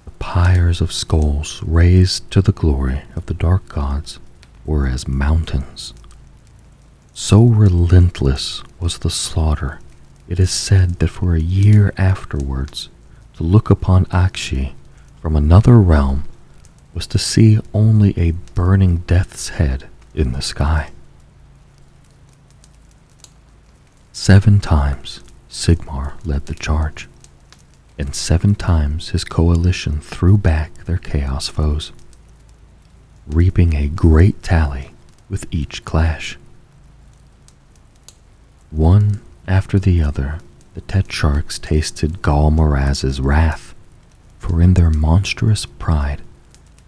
The pyres of skulls raised to the glory of the dark gods were as mountains. So relentless was the slaughter, it is said that for a year afterwards, to look upon Akshi from another realm was to see only a burning death's head in the sky. 7 times Sigmar led the charge, and 7 times his coalition threw back their chaos foes, reaping a great tally with each clash. One after the other, the Tetrarchs tasted Galmaraz's wrath, for in their monstrous pride,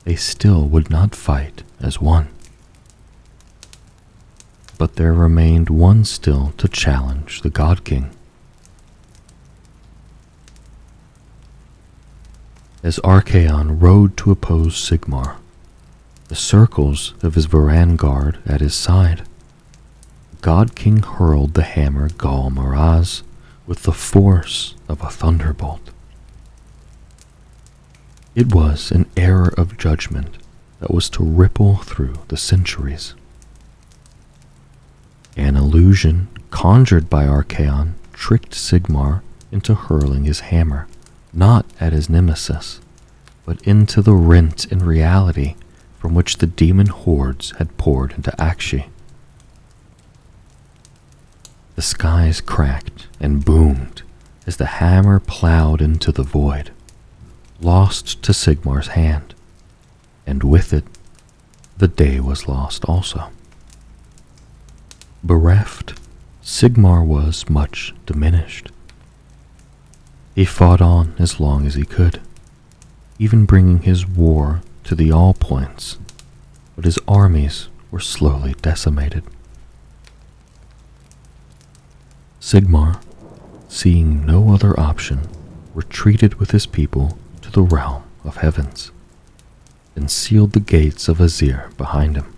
they still would not fight as one. But there remained one still to challenge the God King. As Archaon rode to oppose Sigmar, the circles of his vanguard at his side, God King hurled the hammer Galmaraz with the force of a thunderbolt. It was an error of judgment that was to ripple through the centuries. An illusion conjured by Archaon tricked Sigmar into hurling his hammer, not at his nemesis, but into the rent in reality from which the demon hordes had poured into Akshi. The skies cracked and boomed as the hammer plowed into the void, lost to Sigmar's hand, and with it, the day was lost also. Bereft, Sigmar was much diminished. He fought on as long as he could, even bringing his war to the all points, but his armies were slowly decimated. Sigmar, seeing no other option, retreated with his people to the realm of heavens, and sealed the gates of Azir behind him.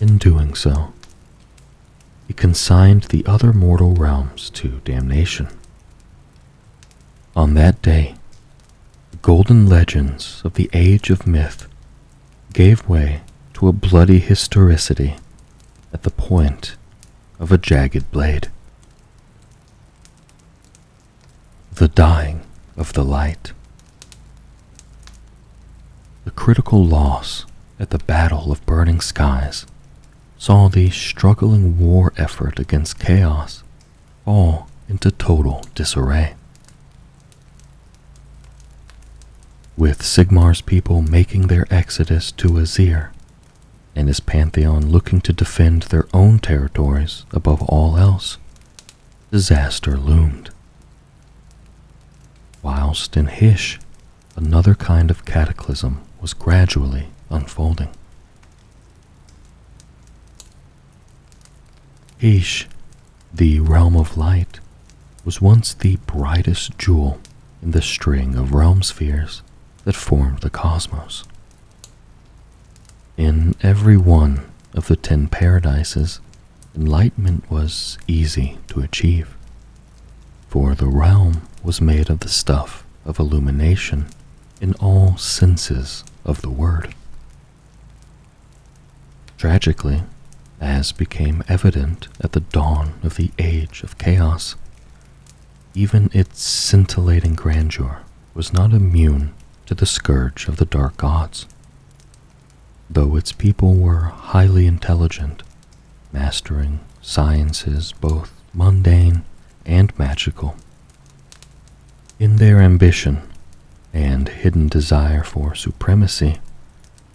In doing so, he consigned the other mortal realms to damnation. On that day, the golden legends of the age of myth gave way to a bloody historicity at the point of a jagged blade. The dying of the light. The critical loss at the Battle of Burning Skies saw the struggling war effort against chaos fall into total disarray. With Sigmar's people making their exodus to Azir, and his Pantheon looking to defend their own territories above all else, disaster loomed. Whilst in Hysh, another kind of cataclysm was gradually unfolding. Hysh, the realm of light, was once the brightest jewel in the string of realm spheres that formed the cosmos. In every one of the 10 paradises, enlightenment was easy to achieve, for the realm was made of the stuff of illumination in all senses of the word. Tragically, as became evident at the dawn of the age of chaos, even its scintillating grandeur was not immune to the scourge of the dark gods. Though its people were highly intelligent, mastering sciences both mundane and magical, in their ambition and hidden desire for supremacy,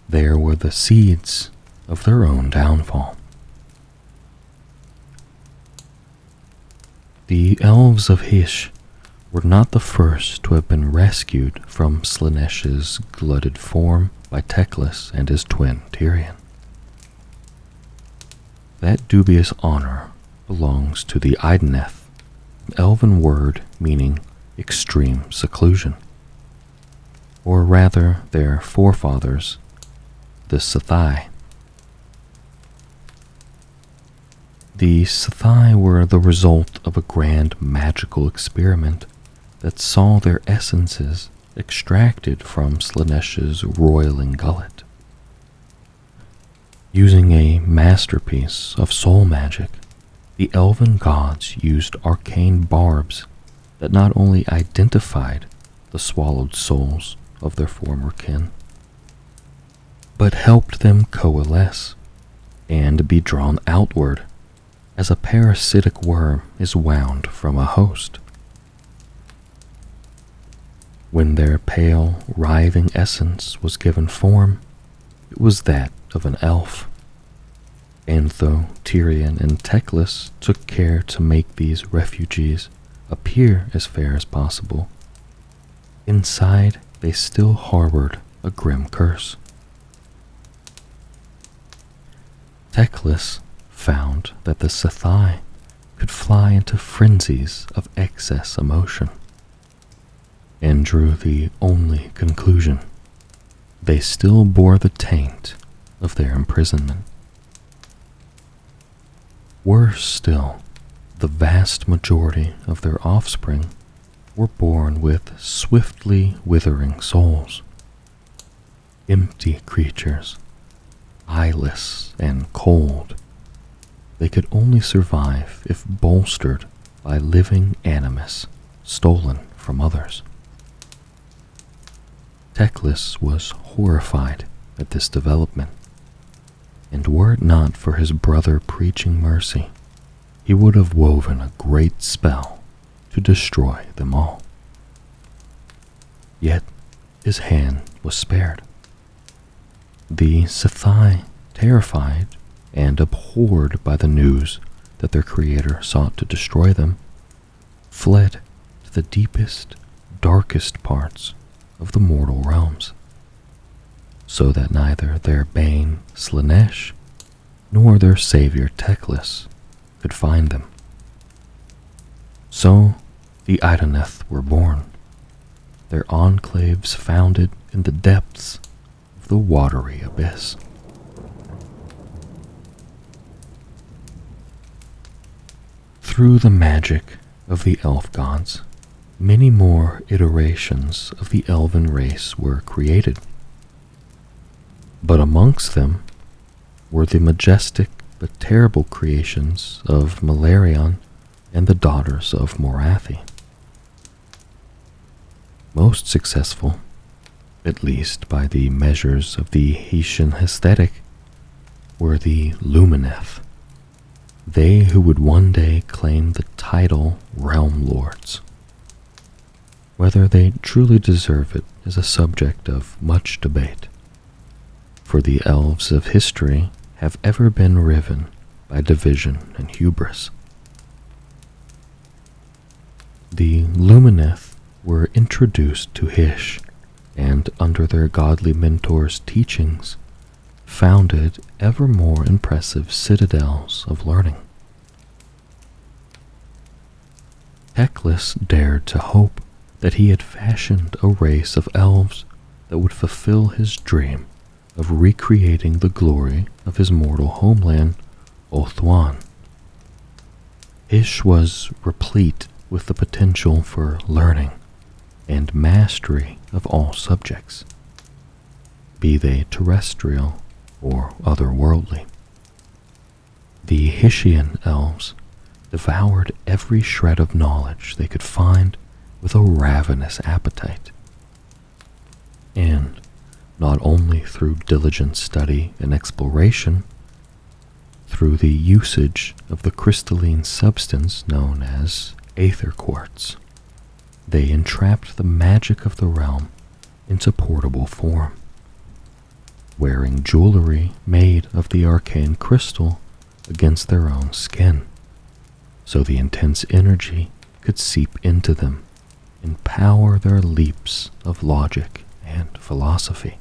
there were the seeds of their own downfall. The elves of Hysh were not the first to have been rescued from Slaaneish's glutted form by Teclis and his twin Tyrion. That dubious honor belongs to the Idoneth, an elven word meaning extreme seclusion, or rather their forefathers, the Sithai. The Sithai were the result of a grand magical experiment that saw their essences extracted from Slaaneish's roiling gullet. Using a masterpiece of soul magic, the elven gods used arcane barbs that not only identified the swallowed souls of their former kin, but helped them coalesce and be drawn outward as a parasitic worm is wound from a host. When their pale, writhing essence was given form, it was that of an elf. And though Tyrion and Teclis took care to make these refugees appear as fair as possible, inside they still harbored a grim curse. Teclis found that the Sithai could fly into frenzies of excess emotion, and drew the only conclusion: they still bore the taint of their imprisonment. Worse still, the vast majority of their offspring were born with swiftly withering souls. Empty creatures, eyeless and cold, they could only survive if bolstered by living animus stolen from others. Teclis was horrified at this development, and were it not for his brother preaching mercy, he would have woven a great spell to destroy them all. Yet his hand was spared. The Sithai, terrified and abhorred by the news that their creator sought to destroy them, fled to the deepest, darkest parts of the mortal realms, so that neither their bane Slanesh nor their savior Teclis could find them. So the Idoneth were born, their enclaves founded in the depths of the watery abyss. Through the magic of the elf gods, many more iterations of the elven race were created. But amongst them were the majestic but terrible creations of Malarion and the daughters of Morathi. Most successful, at least by the measures of the Hessian aesthetic, were the Lumineth, they who would one day claim the title Realm Lords. Whether they truly deserve it is a subject of much debate, for the elves of history have ever been riven by division and hubris. The Lumineth were introduced to Hysh, and under their godly mentor's teachings, founded ever more impressive citadels of learning. Teclis dared to hope that he had fashioned a race of elves that would fulfill his dream of recreating the glory of his mortal homeland, Othwan. Hysh was replete with the potential for learning and mastery of all subjects, be they terrestrial or otherworldly. The Hessian elves devoured every shred of knowledge they could find with a ravenous appetite, and not only through diligent study and exploration, through the usage of the crystalline substance known as aether quartz, they entrapped the magic of the realm into portable form, wearing jewelry made of the arcane crystal against their own skin, so the intense energy could seep into them and power their leaps of logic and philosophy.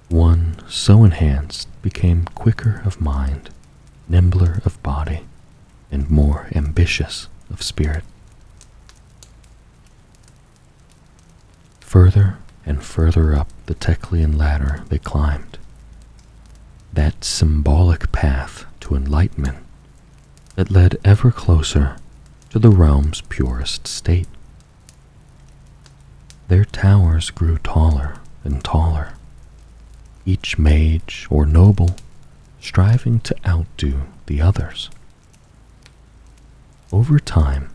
One so enhanced became quicker of mind, nimbler of body, and more ambitious of spirit. Further and further up the Teclian ladder they climbed, that symbolic path to enlightenment that led ever closer to the realm's purest state. Their towers grew taller and taller, each mage or noble striving to outdo the others. Over time,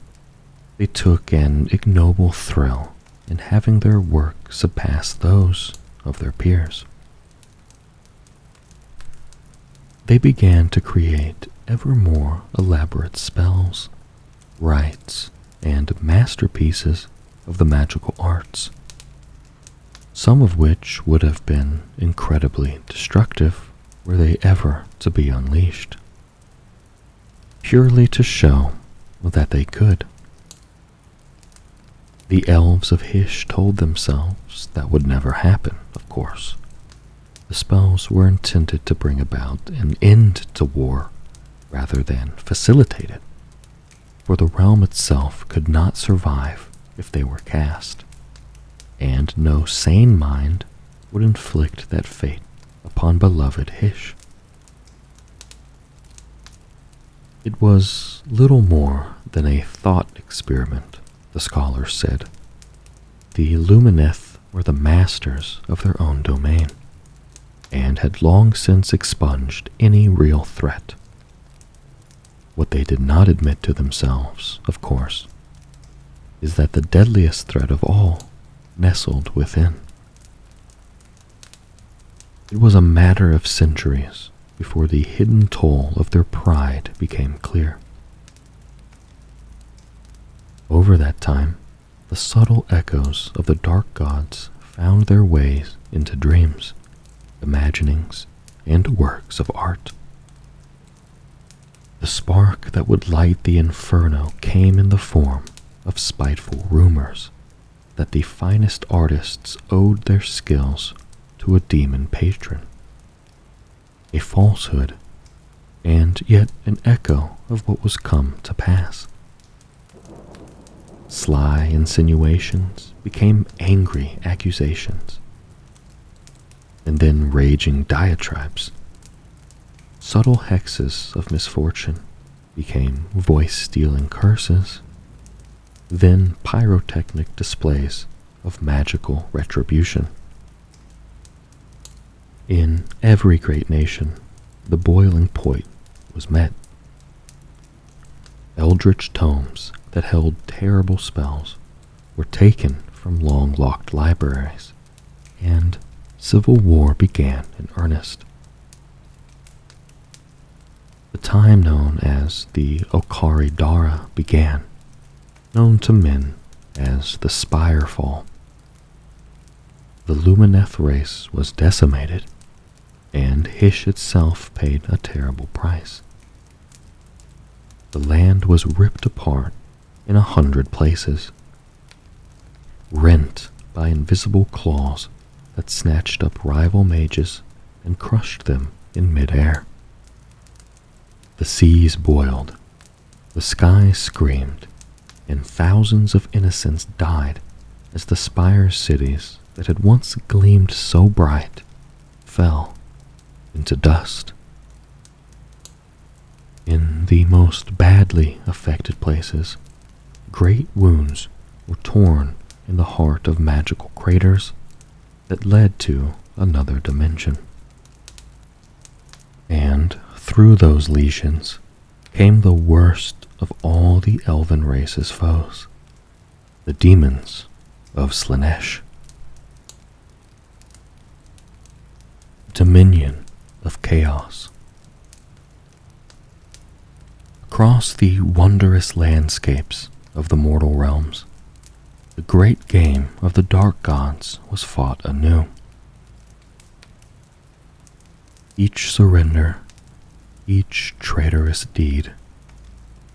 they took an ignoble thrill in having their work surpass those of their peers. They began to create ever more elaborate spells, rites, and masterpieces of the magical arts, some of which would have been incredibly destructive were they ever to be unleashed, purely to show that they could. The elves of Hysh told themselves that would never happen, of course. The spells were intended to bring about an end to war rather than facilitate it, for the realm itself could not survive if they were cast, and no sane mind would inflict that fate upon beloved Hysh. It was little more than a thought experiment, the scholars said. The Lumineth were the masters of their own domain, and had long since expunged any real threat. What they did not admit to themselves, of course, is that the deadliest threat of all nestled within. It was a matter of centuries before the hidden toll of their pride became clear. Over that time, the subtle echoes of the dark gods found their ways into dreams, imaginings, and works of art. The spark that would light the inferno came in the form of spiteful rumors that the finest artists owed their skills to a demon patron, a falsehood, and yet an echo of what was come to pass. Sly insinuations became angry accusations, and then raging diatribes. Subtle hexes of misfortune became voice-stealing curses, then pyrotechnic displays of magical retribution. In every great nation, the boiling point was met. Eldritch tomes that held terrible spells were taken from long-locked libraries, and civil war began in earnest. The time known as the Okari Dara began, known to men as the Spirefall. The Lumineth race was decimated, and Hysh itself paid a terrible price. The land was ripped apart in 100 places, rent by invisible claws that snatched up rival mages and crushed them in midair. The seas boiled, the sky screamed, and thousands of innocents died as the spire cities that had once gleamed so bright fell into dust. In the most badly affected places, great wounds were torn in the heart of magical craters that led to another dimension. And through those lesions came the worst of all the elven race's foes, the demons of Slaanesh. Dominion of Chaos. Across the wondrous landscapes of the mortal realms, the great game of the dark gods was fought anew. Each surrender, each traitorous deed,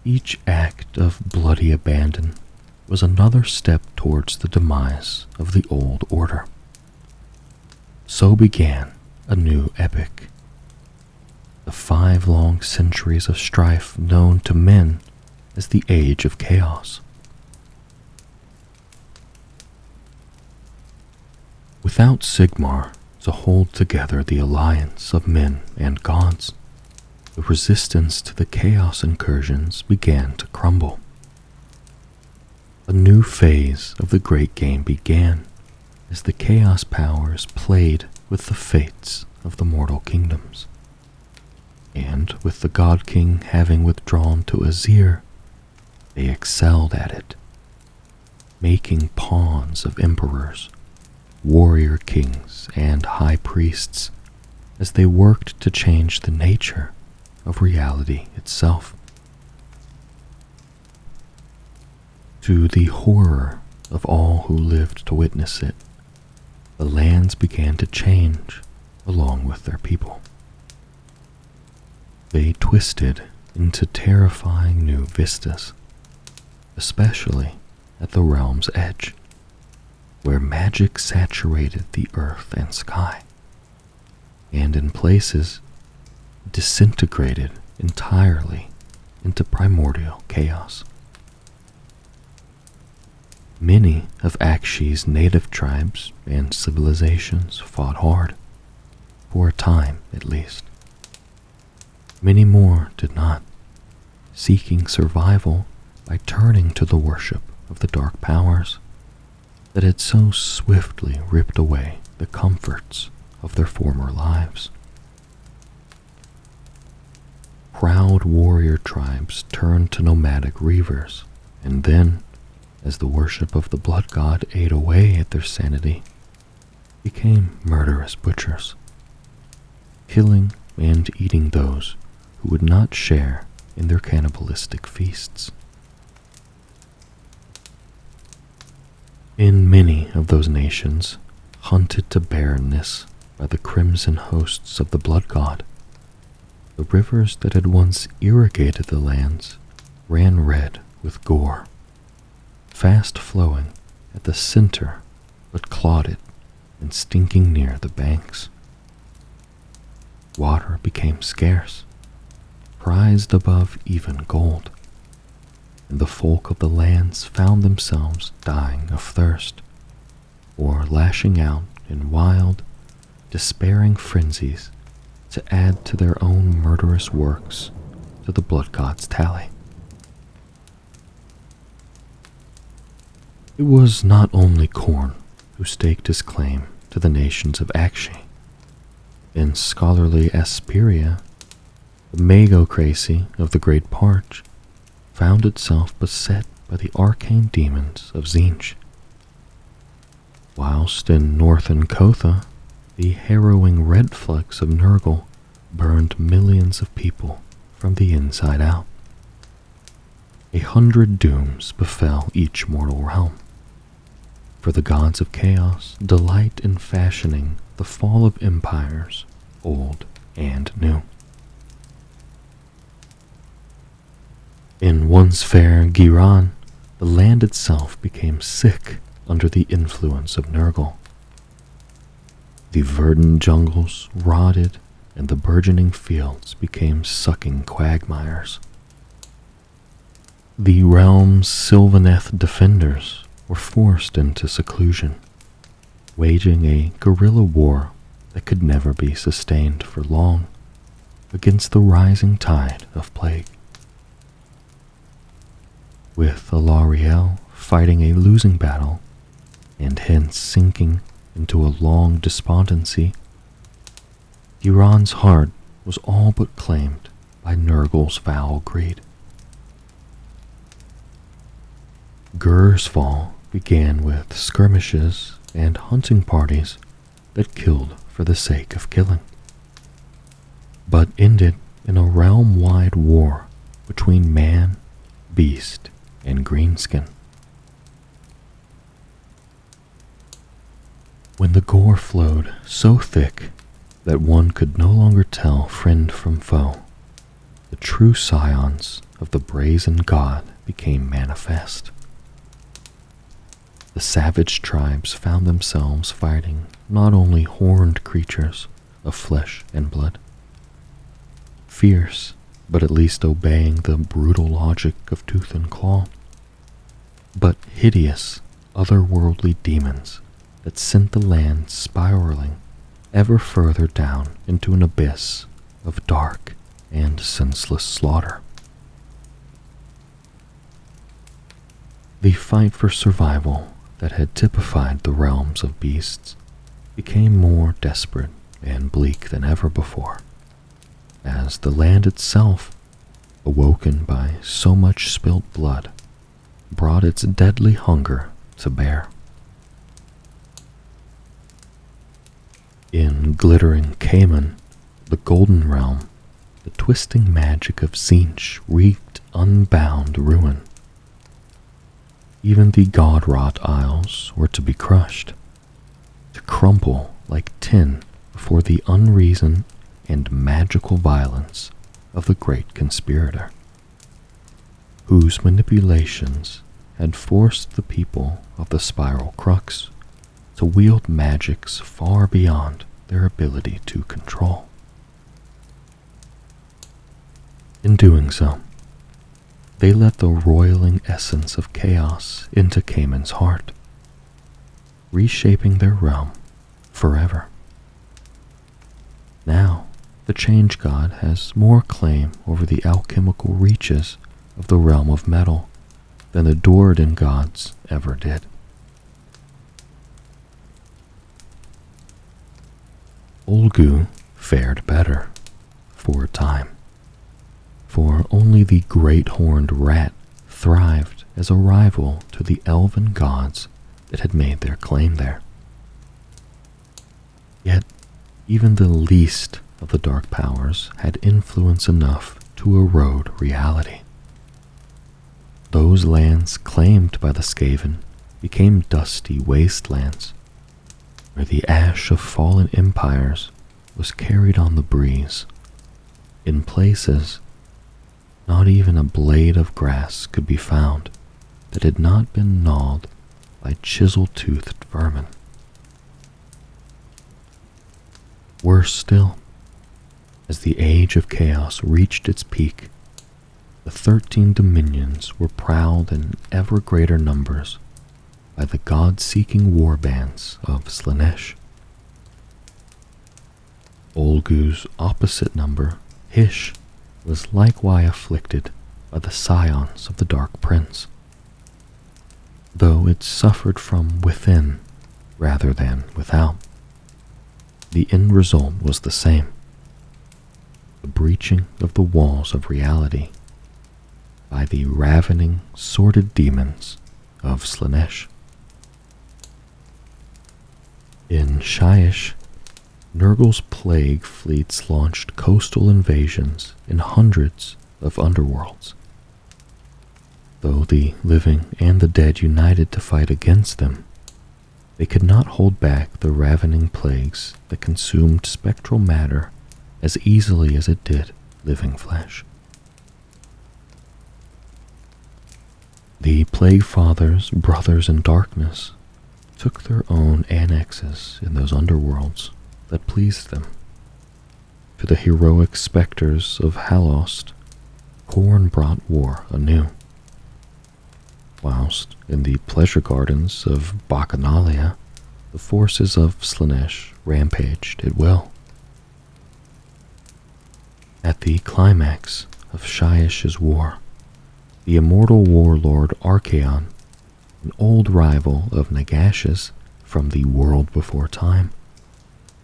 each act of bloody abandon was another step towards the demise of the old order. So began a new epic. The 5 long centuries of strife known to men as the Age of Chaos. Without Sigmar to hold together the alliance of men and gods, the resistance to the chaos incursions began to crumble. A new phase of the great game began as the chaos powers played with the fates of the mortal kingdoms, and with the God King having withdrawn to Azir, they excelled at it, making pawns of emperors, warrior kings, and high priests as they worked to change the nature of reality itself. To the horror of all who lived to witness it, the lands began to change along with their people. They twisted into terrifying new vistas, especially at the realm's edge, where magic saturated the earth and sky, and in places disintegrated entirely into primordial chaos. Many of Akshi's native tribes and civilizations fought hard, for a time at least. Many more did not, seeking survival by turning to the worship of the dark powers that had so swiftly ripped away the comforts of their former lives. Proud warrior tribes turned to nomadic reavers, and then, as the worship of the blood god ate away at their sanity, became murderous butchers, killing and eating those who would not share in their cannibalistic feasts. In many of those nations, hunted to barrenness by the crimson hosts of the blood god, the rivers that had once irrigated the lands ran red with gore, fast flowing at the center but clotted and stinking near the banks. Water became scarce, prized above even gold, and the folk of the lands found themselves dying of thirst, or lashing out in wild, despairing frenzies to add to their own murderous works to the blood god's tally. It was not only Khorne who staked his claim to the nations of Akshi. In scholarly Asperia, the magocracy of the Great Parch found itself beset by the arcane demons of Tzeentch, whilst in northern Kotha, the harrowing red flecks of Nurgle burned millions of people from the inside out. 100 dooms befell each mortal realm, for the gods of chaos delight in fashioning the fall of empires, old and new. In once fair Giran, the land itself became sick under the influence of Nurgle. The verdant jungles rotted, and the burgeoning fields became sucking quagmires. The realm's Sylvaneth defenders were forced into seclusion, waging a guerrilla war that could never be sustained for long against the rising tide of plague. With Alarielle fighting a losing battle, and hence sinking into a long despondency, Giran's heart was all but claimed by Nurgle's foul greed. Gur's fall began with skirmishes and hunting parties that killed for the sake of killing, but ended in a realm-wide war between man, beast, and greenskin. When the gore flowed so thick that one could no longer tell friend from foe, the true scions of the brazen god became manifest. The savage tribes found themselves fighting not only horned creatures of flesh and blood, fierce but at least obeying the brutal logic of tooth and claw, but hideous, otherworldly demons that sent the land spiraling ever further down into an abyss of dark and senseless slaughter. The fight for survival that had typified the realms of beasts became more desperate and bleak than ever before, as the land itself, awoken by so much spilt blood, brought its deadly hunger to bear. In glittering Cayman, the Golden Realm, the twisting magic of Tzeentch wreaked unbound ruin. Even the god-wrought isles were to be crushed, to crumple like tin before the unreason and magical violence of the great conspirator, whose manipulations had forced the people of the Spiral Crux to wield magics far beyond their ability to control. In doing so, they let the roiling essence of chaos into Cayman's heart, reshaping their realm forever. Now, the Change God has more claim over the alchemical reaches of the realm of metal than the Doradin gods ever did. Olgu fared better for a time, for only the great horned rat thrived as a rival to the elven gods that had made their claim there. Yet, even the least of the dark powers had influence enough to erode reality. Those lands claimed by the Skaven became dusty wastelands, where the ash of fallen empires was carried on the breeze. In places, not even a blade of grass could be found that had not been gnawed by chisel-toothed vermin. Worse still, as the Age of Chaos reached its peak, the 13 dominions were prowled in ever greater numbers by the god-seeking warbands of Slaanesh. Olgu's opposite number, Hish, was likewise afflicted by the scions of the Dark Prince, though it suffered from within rather than without. The end result was the same: the breaching of the walls of reality by the ravening, sordid demons of Slaanesh. In Shyish, Nurgle's plague fleets launched coastal invasions in hundreds of underworlds. Though the living and the dead united to fight against them, they could not hold back the ravening plagues that consumed spectral matter as easily as it did living flesh. The Plague Fathers, brothers in darkness, took their own annexes in those underworlds that pleased them. To the heroic specters of Halost, Khorne brought war anew, whilst in the pleasure gardens of Bacchanalia, the forces of Slaanesh rampaged at will. At the climax of Shyish's war, the immortal warlord Archaon, an old rival of Nagash's from the world before time,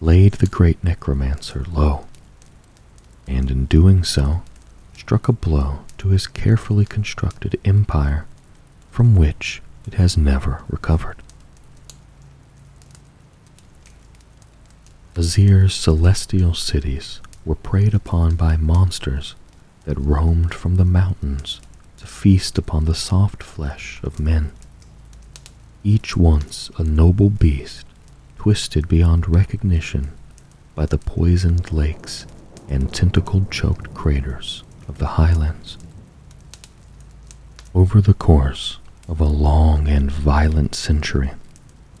laid the great necromancer low, and in doing so struck a blow to his carefully constructed empire from which it has never recovered. Azir's celestial cities were preyed upon by monsters that roamed from the mountains to feast upon the soft flesh of men, each once a noble beast twisted beyond recognition by the poisoned lakes and tentacled-choked craters of the highlands. Over the course of a long and violent century,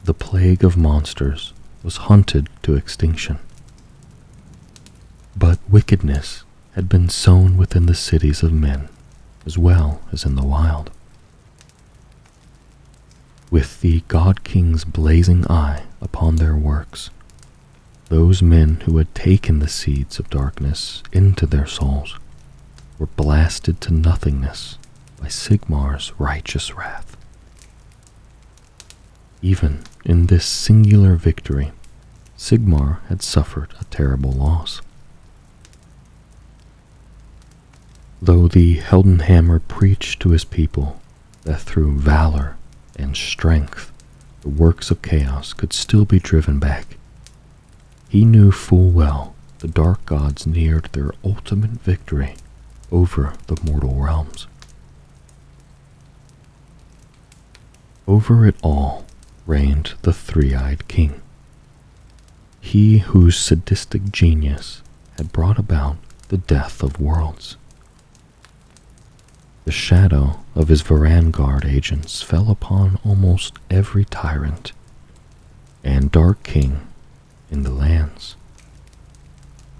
the plague of monsters was hunted to extinction. But wickedness had been sown within the cities of men as well as in the wild. With the God King's blazing eye upon their works, those men who had taken the seeds of darkness into their souls were blasted to nothingness by Sigmar's righteous wrath. Even in this singular victory, Sigmar had suffered a terrible loss. Though the Heldenhammer preached to his people that through valor and strength the works of chaos could still be driven back, he knew full well the dark gods neared their ultimate victory over the mortal realms. Over it all reigned the three-eyed king, he whose sadistic genius had brought about the death of worlds. The shadow of his Varangard agents fell upon almost every tyrant and dark king in the lands.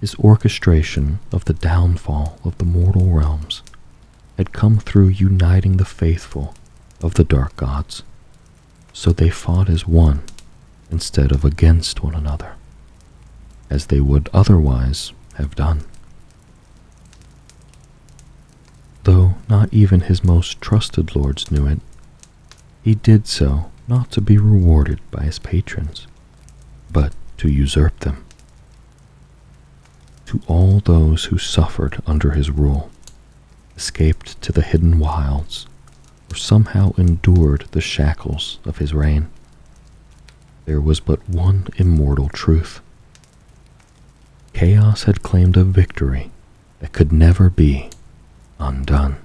His orchestration of the downfall of the mortal realms had come through uniting the faithful of the dark gods, so they fought as one instead of against one another, as they would otherwise have done. Though not even his most trusted lords knew it, he did so not to be rewarded by his patrons, but to usurp them. To all those who suffered under his rule, escaped to the hidden wilds, or somehow endured the shackles of his reign, there was but one immortal truth. Chaos had claimed a victory that could never be undone.